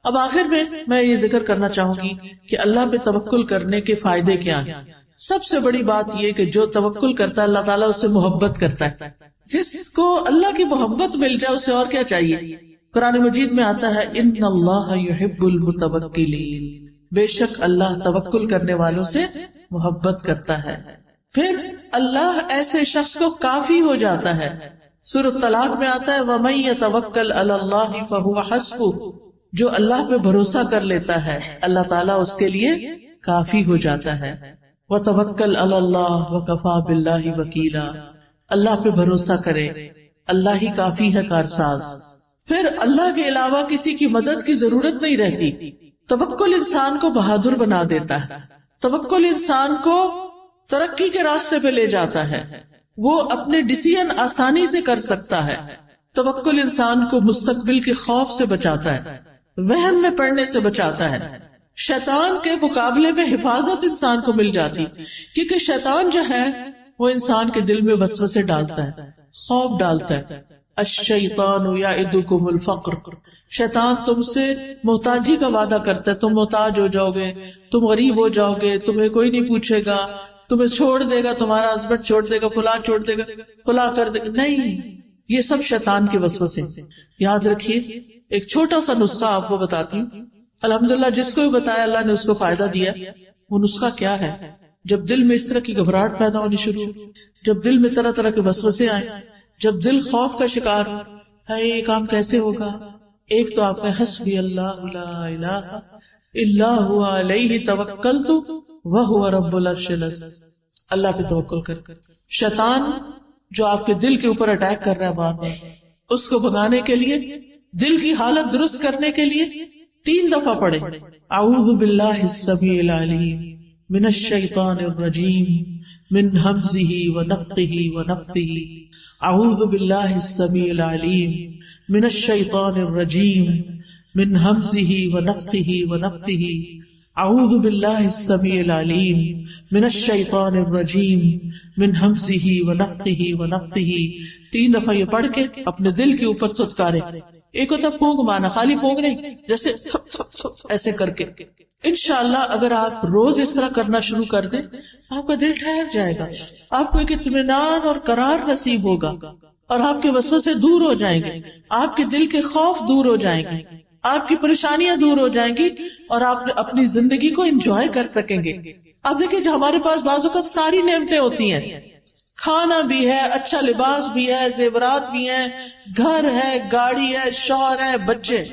اب آخر میں یہ ذکر کرنا چاہوں گی کہ اللہ پہ توکل کرنے کے فائدے کیا ہیں۔ سب سے بڑی بات یہ کہ جو توکل کرتا ہے اللہ تعالیٰ اس سے محبت کرتا ہے۔ جس کو اللہ کی محبت مل جائے اسے اور کیا چاہیے؟ قرآن مجید میں آتا ہے ان اللہ یحب المتوکلین، بے شک اللہ توکل کرنے والوں سے محبت کرتا ہے۔ پھر اللہ ایسے شخص کو کافی ہو جاتا ہے۔ سورۃ طلاق میں آتا ہے وَمَن يَتَوَکَّلْ عَلَى اللَّهِ فَهُوَ حَسْبُهُ، جو اللہ پہ بھروسہ کر لیتا ہے اللہ تعالیٰ اس کے لیے کافی ہو جاتا ہے۔ وَتَوَکَّلْ عَلَى اللَّهِ وَكَفَى بِاللَّهِ وَکِیلًا، اللہ پہ بھروسہ کرے، اللہ ہی کافی ہے کارساز۔ پھر اللہ کے علاوہ کسی کی مدد کی ضرورت نہیں رہتی۔ توکل انسان کو بہادر بنا دیتا ہے، توکل انسان کو ترقی کے راستے پہ لے جاتا ہے، وہ اپنے ڈیسیژن آسانی سے کر سکتا ہے۔ توکل انسان کو مستقبل کے خوف سے بچاتا ہے، وہم میں پڑنے سے بچاتا ہے۔ شیطان کے مقابلے میں حفاظت انسان کو مل جاتی، کیونکہ شیطان جو ہے وہ انسان کے دل میں وسوسے ڈالتا ہے، خوف ڈالتا ہے. الشیطان یعدکم الفقر، شیطان تم سے محتاجی کا وعدہ کرتا ہے، تم محتاج ہو جاؤ گے، تم غریب ہو جاؤ گے، تمہیں کوئی نہیں پوچھے گا، تمہیں چھوڑ دے گا، تمہارا ہسبینڈ چھوڑ دے گا، فلاں چھوڑ دے گا، فلاں کر دے گا. نہیں، یہ سب شیطان کے وسوسے. یاد رکھیے ایک چھوٹا سا نسخہ آپ کو بتاتی ہوں، الحمدللہ جس کو بھی بتایا اللہ نے اس کو فائدہ دیا. وہ نسخہ کیا ہے؟ جب دل میں اس طرح کی گھبراہٹ پیدا ہونی شروع، جب دل میں طرح طرح کے وسوسے آئے، جب دل خوف کا شکار ہے یہ کام کیسے ہوگا، ایک تو آپ نے حسبی اللہ لا الہ الا هو علیہ توکلت وہو رب العرش العظیم، اللہ پہ توکل کر. شیطان جو آپ کے دل کے اوپر اٹیک کر رہا ہے بار بار، اس کو بھگانے کے لیے، دل کی حالت درست کرنے کے لیے 3 دفعہ پڑھے اعوذ باللہ السمیع العلیم من الشیطان الرجیم من ہمزہ ونفخہ ونفثہ، اعوذ باللہ السمیع العلیم من الشیطان الرجیم من ہمزہ ونفخہ ونفثہ، اعوذ باللہ السمیع العلیم من الشیطان الرجیم من ہمزہ ونفخہ ونفثہ. 3 دفعہ یہ پڑھ کے اپنے دل کے اوپر تھتکارے. ایک ہوتا پھونک مانا، خالی پھونک نہیں، جیسے تھپ تھپ تھپ ایسے کر کے. انشاءاللہ اگر آپ روز اس طرح کرنا شروع کر دیں آپ کا دل ٹھہر جائے گا، آپ کو ایک اطمینان اور قرار نصیب ہوگا، اور آپ کے وسوسے دور ہو جائیں گے، آپ کے دل کے خوف دور ہو جائیں گے، آپ کی پریشانیاں دور ہو جائیں گی، اور آپ اپنی زندگی کو انجوائے کر سکیں گے. آپ دیکھیں جو ہمارے پاس بعض اوقات ساری نعمتیں ہوتی ہیں، کھانا بھی ہے، اچھا لباس بھی ہے، زیورات بھی ہیں، گھر ہے، گاڑی ہے، شوہر ہے، بچے،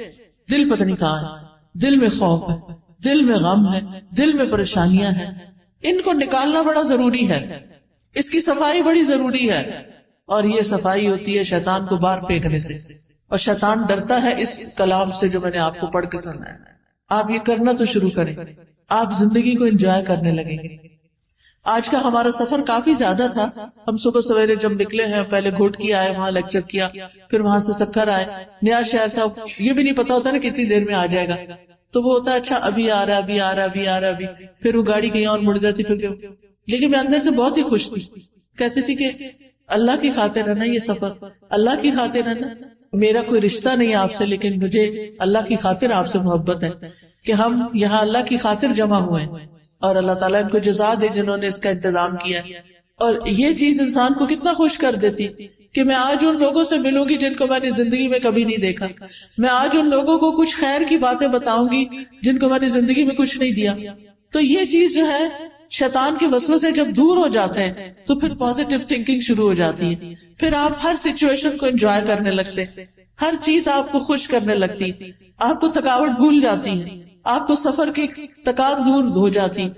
دل پتہ نہیں کہاں ہے، دل میں خوف ہے، دل میں غم ہے، دل میں پریشانیاں ہیں. ان کو نکالنا بڑا ضروری ہے، اس کی صفائی بڑی ضروری ہے، اور یہ صفائی ہوتی ہے شیطان کو باہر پھینکنے سے. اور شیطان ڈرتا ہے اس کلام سے جو میں نے آپ کو پڑھ کے سنایا. آپ یہ کرنا تو شروع کریں، آپ زندگی کو انجوائے کرنے لگیں گے. آج کا ہمارا سفر کافی زیادہ تھا. ہم صبح سویرے جب نکلے ہیں، پہلے گھوٹکی آئے، وہاں لیکچر کیا، پھر وہاں سے سکھر آئے. نیا شہر تھا، یہ بھی نہیں پتا ہوتا نا کتنی دیر میں آ جائے گا، تو وہ ہوتا ہے اچھا ابھی آ رہا ہے، ابھی آ رہا ہے، ابھی آ رہا ہے، ابھی. پھر وہ گاڑی کہیں اور مڑ جاتی، پھر لیکن میں اندر سے بہت ہی خوش تھی. کہتی تھی کہ اللہ کی خاطر ہے نا یہ سفر، اللہ کی خاطر ہے نا. میرا کوئی رشتہ نہیں آپ سے، لیکن مجھے اللہ کی خاطر آپ سے محبت ہے کہ ہم یہاں اللہ کی خاطر جمع ہوئے ہیں، اور اللہ تعالیٰ ان کو جزا دے جنہوں نے اس کا انتظام کیا. اور یہ چیز انسان کو کتنا خوش کر دیتی کہ میں آج ان لوگوں سے ملوں گی جن کو میں نے زندگی میں کبھی نہیں دیکھا، میں آج ان لوگوں کو کچھ خیر کی باتیں بتاؤں گی جن کو میں نے زندگی میں کچھ نہیں دیا. تو یہ چیز جو ہے شیطان کے وسوسے جب دور ہو جاتے ہیں تو پھر پازیٹیو تھنکنگ شروع ہو جاتی ہے. پھر آپ ہر سچویشن کو انجوائے کرنے لگتے، ہر چیز آپ کو خوش کرنے لگتی، آپ کو تھکاوٹ بھول جاتی ہے، آپ کو سفر کی تکان دور ہو جاتی.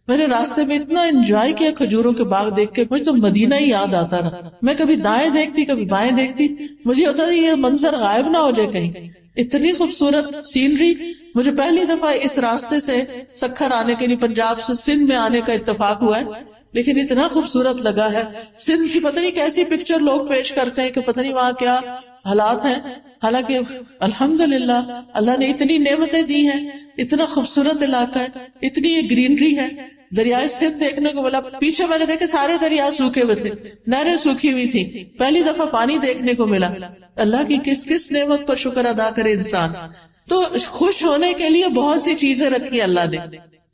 میں نے راستے میں اتنا انجوائے کیا کھجوروں کے باغ دیکھ کے، مجھے تو مدینہ ہی یاد آتا رہا. میں کبھی دائیں دیکھتی کبھی بائیں دیکھتی، مجھے ہوتا تھا یہ منظر غائب نہ ہو جائے کہیں. اتنی خوبصورت سینری. مجھے پہلی دفعہ اس راستے سے سکھر آنے کے لیے پنجاب سے سندھ میں آنے کا اتفاق ہوا ہے، لیکن اتنا خوبصورت لگا ہے. سندھ کی پتہ نہیں کیسی پکچر لوگ پیش کرتے ہیں کہ پتہ نہیں وہاں کیا حالات ہیں، حالانکہ الحمدللہ اللہ نے اتنی نعمتیں دی ہیں، اتنا خوبصورت علاقہ ہے، اتنی یہ گرینری ہے. دریائے سندھ دیکھنے کو ملا، پیچھے میں نے دیکھے سارے دریا سوکھے ہوئے تھے، نہریں سوکھی ہوئی تھی، پہلی دفعہ پانی دیکھنے کو ملا. اللہ کی کس کس نعمت پر شکر ادا کرے انسان. تو خوش ہونے کے لیے بہت سی چیزیں رکھی اللہ نے،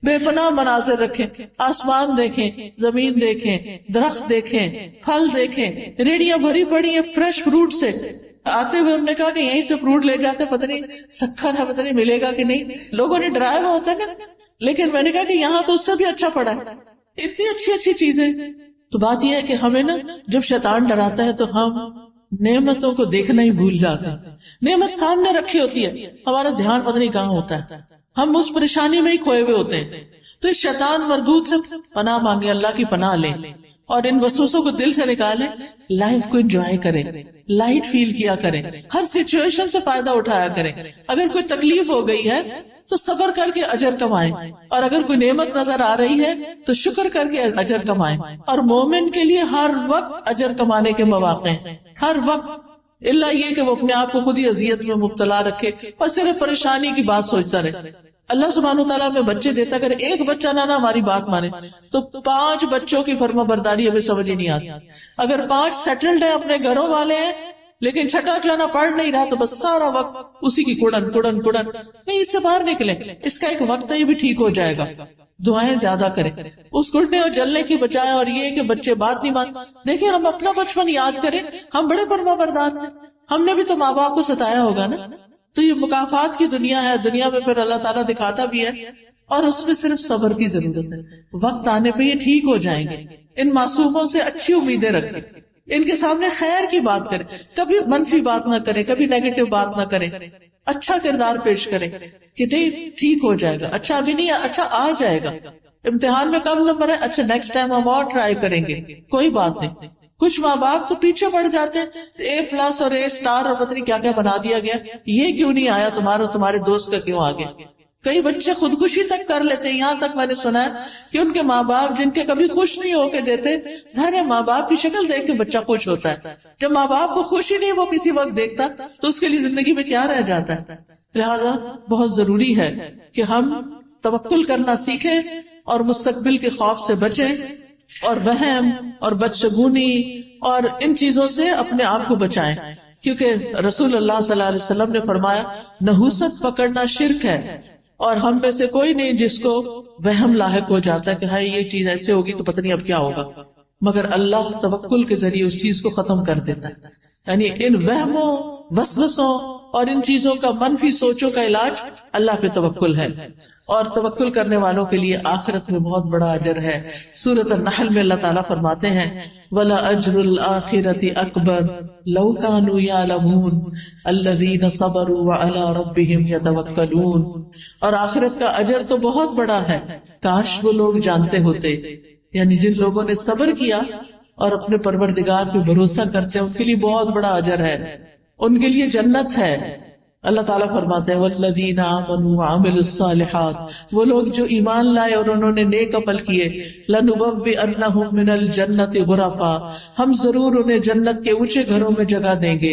بے پناہ مناظر رکھے. آسمان دیکھیں، زمین دیکھیں، درخت دیکھیں، پھل دیکھیں، ریڑیاں بھری پڑی ہیں فریش فروٹ سے. آتے ہوئے ہم نے کہا کہ یہیں سے فروٹ لے جاتے، پتہ نہیں سکھر ہے، پتہ نہیں ملے گا کہ نہیں. لوگوں نے ڈرایا ہوا ہوتا ہے نا، لیکن میں نے کہا کہ یہاں تو اس سے بھی اچھا پڑا ہے، اتنی اچھی اچھی چیزیں. تو بات یہ ہے کہ ہمیں نا جب شیطان ڈراتا ہے تو ہم نعمتوں کو دیکھنا ہی بھول جاتے ہیں. نعمت سامنے رکھی ہوتی ہے، ہمارا دھیان پتہ نہیں کہاں ہوتا ہے، ہم اس پریشانی میں ہی کھوئے ہوئے ہوتے ہیں. تو اس شیطان مردود سے پناہ مانگے، اللہ کی پناہ لیں، اور ان وسوسوں کو دل سے نکالیں. لائف کو انجوائے کریں، لائٹ فیل کیا کریں، ہر سچویشن سے فائدہ اٹھایا کریں. اگر کوئی تکلیف ہو گئی ہے تو صبر کر کے اجر کمائیں، اور اگر کوئی نعمت نظر آ رہی ہے تو شکر کر کے اجر کمائیں. اور مومن کے لیے ہر وقت اجر کمانے کے مواقع ہیں، ہر وقت، الا یہ کہ وہ اپنے آپ کو خود ہی اذیت میں مبتلا رکھے اور صرف پریشانی کی بات سوچتا رہے. اللہ سبحانہ وتعالیٰ ہمیں بچے دیتا، اگر ایک بچہ نہ ہماری بات مانے تو 5 بچوں کی فرما برداری ہمیں سمجھ ہی نہیں آتی. اگر 5 سیٹلڈ ہیں، اپنے گھروں والے ہیں، لیکن چھٹا جانا پڑھ نہیں رہا تو بس سارا وقت اسی کی کڑن کڑن کڑن. نہیں، اس سے باہر نکلیں، اس کا ایک وقت ہے، یہ بھی ٹھیک ہو جائے گا. دعائیں زیادہ کریں اس کڑنے اور جلنے کی بجائے. اور یہ کہ بچے بات نہیں مانتے، دیکھیں ہم اپنا بچپن یاد کریں، ہم بڑے فرما بردار ہیں، ہم نے بھی تو ماں باپ کو ستایا ہوگا نا. تو یہ مکافات کی دنیا ہے، دنیا میں پھر اللہ تعالیٰ دکھاتا بھی ہے، اور اس میں صرف صبر کی ضرورت ہے. وقت آنے پہ یہ ٹھیک ہو جائیں گے. ان معصوموں سے اچھی امیدیں رکھیں، ان کے سامنے خیر کی بات کریں، کبھی منفی بات نہ کریں، کبھی نیگیٹو بات نہ کریں، اچھا کردار پیش کریں کہ نہیں ٹھیک ہو جائے گا، اچھا ابھی نہیں، اچھا آ جائے گا. امتحان میں کم نمبر ہے، اچھا نیکسٹ ٹائم ہم اور ٹرائی کریں گے، کوئی بات نہیں. کچھ ماں باپ تو پیچھے پڑ جاتے ہیں، A+ اور A* اور پتہ نہیں کیا کیا بنا دیا گیا، یہ کیوں نہیں آیا تمہارے دوست کا کیوں آ گیا. کئی بچے خودکشی تک کر لیتے ہیں. یہاں تک میں نے سنا ہے کہ ان کے ماں باپ جن کے کبھی خوش نہیں ہو کے دیتے، ظاہر ہے ماں باپ کی شکل دیکھ کے بچہ خوش ہوتا ہے. جب ماں باپ کو خوشی نہیں وہ کسی وقت دیکھتا تو اس کے لیے زندگی میں کیا رہ جاتا ہے. لہٰذا بہت ضروری ہے کہ ہم توکل کرنا سیکھیں اور مستقبل کے خوف سے بچیں، اور وہم اور بدشگونی اور ان چیزوں سے اپنے آپ کو بچائیں. کیونکہ رسول اللہ صلی اللہ علیہ وسلم نے فرمایا نحوست پکڑنا شرک ہے، اور ہم میں سے کوئی نہیں جس کو وہم لاحق ہو جاتا ہے کہ ہاں یہ چیز ایسے ہوگی تو پتہ نہیں اب کیا ہوگا، مگر اللہ توکل کے ذریعے اس چیز کو ختم کر دیتا ہے. یعنی ان وہموں، وسوسوں اور ان چیزوں کا، منفی سوچوں کا علاج اللہ پہ توکل ہے، اور توکل کرنے والوں کے لیے آخرت میں بہت بڑا اجر ہے. سورۃ النحل میں اللہ تعالیٰ فرماتے ہیں وَلَأَجْرُ الْآخِرَةِ أَكْبَرُ لَوْ كَانُوا يَعْلَمُونَ الَّذِينَ صَبَرُوا وَعَلَىٰ رَبِّهِمْ يَتَوَكَّلُونَ. اور آخرت کا اجر تو بہت بڑا ہے، کاش وہ لوگ جانتے ہوتے. یعنی جن لوگوں نے صبر کیا اور اپنے پروردگار پہ بھروسہ کرتے ہیں ان کے لیے بہت بڑا اجر ہے، ان کے لیے جنت ہے. اللہ تعالیٰ فرماتے ہیں والذین آمنوا وعملوا الصالحات، وہ لوگ جو ایمان لائے اور انہوں نے نیک عمل کیے، لنبوئنہم من الجنۃ غرفا، ہم ضرور انہیں جنت کے اونچے گھروں میں جگہ دیں گے،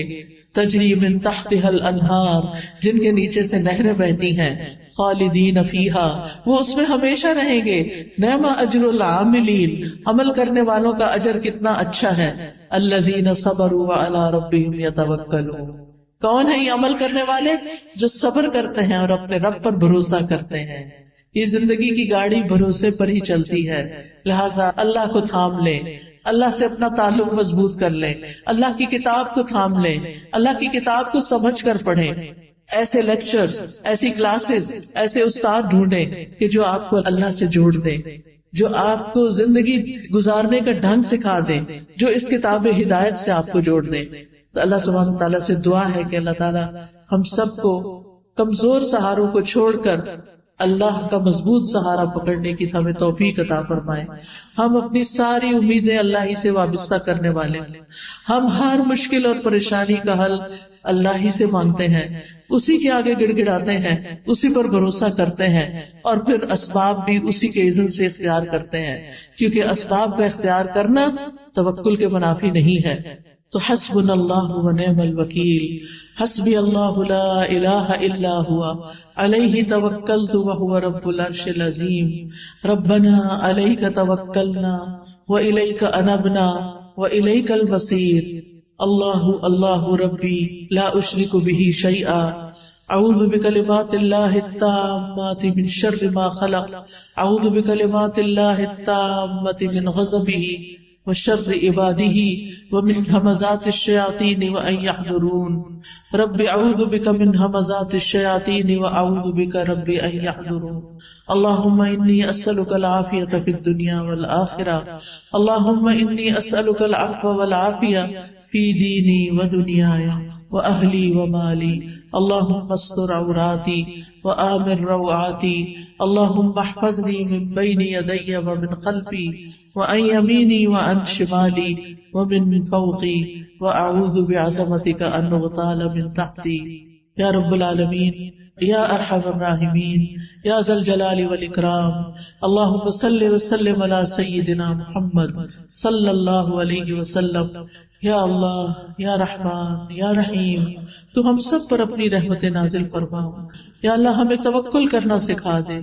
تجری من تحتها الانہار، جن کے نیچے سے نہریں بہتی ہیں، خالدین فیہا، وہ اس میں ہمیشہ رہیں گے. نعم اجر العاملین، عمل کرنے والوں کا اجر کتنا اچھا ہے. الذین صبروا وعلی ربہم یتوکلون، کون ہے یہ عمل کرنے والے؟ جو صبر کرتے ہیں اور اپنے رب پر بھروسہ کرتے ہیں. یہ زندگی کی گاڑی بھروسے پر ہی چلتی ہے، لہٰذا اللہ کو تھام لیں، اللہ سے اپنا تعلق مضبوط کر لیں، اللہ کی کتاب کو تھام لیں، اللہ کی کتاب کو سمجھ کر پڑھیں. ایسے لیکچرز، ایسی کلاسز، ایسے استاد ڈھونڈیں کہ جو آپ کو اللہ سے جوڑ دیں، جو آپ کو زندگی گزارنے کا ڈھنگ سکھا دیں، جو اس کتاب ہدایت سے آپ کو جوڑ دیں. تو اللہ سبحانہ تعالیٰ سے دعا ہے کہ اللہ تعالیٰ ہم سب کو کمزور سہاروں کو چھوڑ کر اللہ کا مضبوط سہارا پکڑنے کی ہمیں توفیق عطا فرمائے. ہم اپنی ساری امیدیں اللہ ہی سے وابستہ کرنے والے ہیں، ہم ہر مشکل اور پریشانی کا حل اللہ ہی سے مانگتے ہیں، اسی کے آگے گڑ گڑاتے ہیں، اسی پر بھروسہ کرتے ہیں، اور پھر اسباب بھی اسی کے اذن سے اختیار کرتے ہیں، کیونکہ اسباب کا اختیار کرنا توکل کے منافی نہیں ہے. تو حسبنا اللہ ونعم الوکیل، حسبی اللہ لا الہ الا ہوا علیہ توکلت وہو رب العرش العظیم. ربنا علیک توکلنا والیک انبنا والیک المصیر. اللہ اللہ ربی لا اشرک بہ شیئا، اعوذ بکلمات اللہ التامات من شر ما خلق، اعوذ بکلمات اللہ التامات من غضبہ وشر عباده ومن همزات الشياطين وان يحضرون. رب اعوذ بك من همزات الشياطين واعوذ بك رب ان يحضرون. اللهم اني اسالك العافيه في الدنيا والاخره، اللهم اني اسالك العفو والعافيه في ديني ودنياي واهلي ومالي. اللهم استر عوراتي وآمن روعاتي، اللهم احفظني من بين يدي ومن خلفي وعن يميني وعن شمالي ومن فوقي، وأعوذ بعظمتك أن أغتال من تحتي. یا رب العالمین یا ارحم الراحمین یا ذا الجلال والاکرام. اللہم صل وسلم علی سیدنا محمد صلی اللہ علیہ وسلم. یا اللہ یا رحمان یا رحیم، تو ہم سب پر اپنی رحمت نازل فرما. یا اللہ ہمیں توکل کرنا سکھا دے،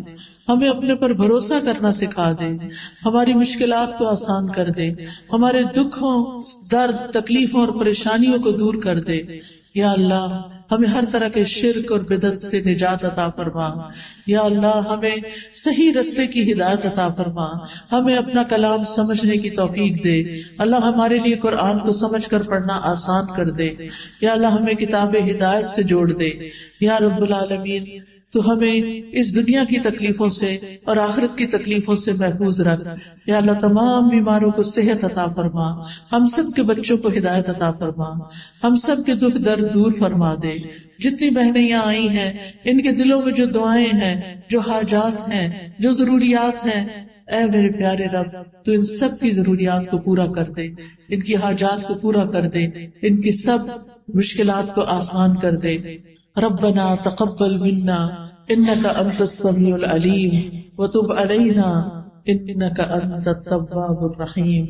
ہمیں اپنے پر بھروسہ کرنا سکھا دے، ہماری مشکلات کو آسان کر دے، ہمارے دکھوں، درد، تکلیفوں اور پریشانیوں کو دور کر دے. یا اللہ ہمیں ہر طرح کے شرک اور بدعت سے نجات عطا فرما. یا اللہ ہمیں صحیح رستے کی ہدایت عطا فرما، ہمیں اپنا کلام سمجھنے کی توفیق دے. اللہ ہمارے لیے قرآن کو سمجھ کر پڑھنا آسان کر دے. یا اللہ ہمیں کتاب ہدایت سے جوڑ دے. یا رب العالمین تو ہمیں اس دنیا کی تکلیفوں سے اور آخرت کی تکلیفوں سے محفوظ رکھ. یا اللہ تمام بیماروں کو صحت عطا فرما، ہم سب کے بچوں کو ہدایت عطا فرما، ہم سب کے دکھ درد دور فرما دے. جتنی بہنیں یہاں آئی ہیں ان کے دلوں میں جو دعائیں ہیں، جو حاجات ہیں، جو ضروریات ہیں، اے میرے پیارے رب تو ان سب کی ضروریات کو پورا کر دے، ان کی حاجات کو پورا کر دے، ان کی سب مشکلات کو آسان کر دے. ربنا تقبل منا انك انت السميع العليم وتب علينا انك انت التواب الرحيم.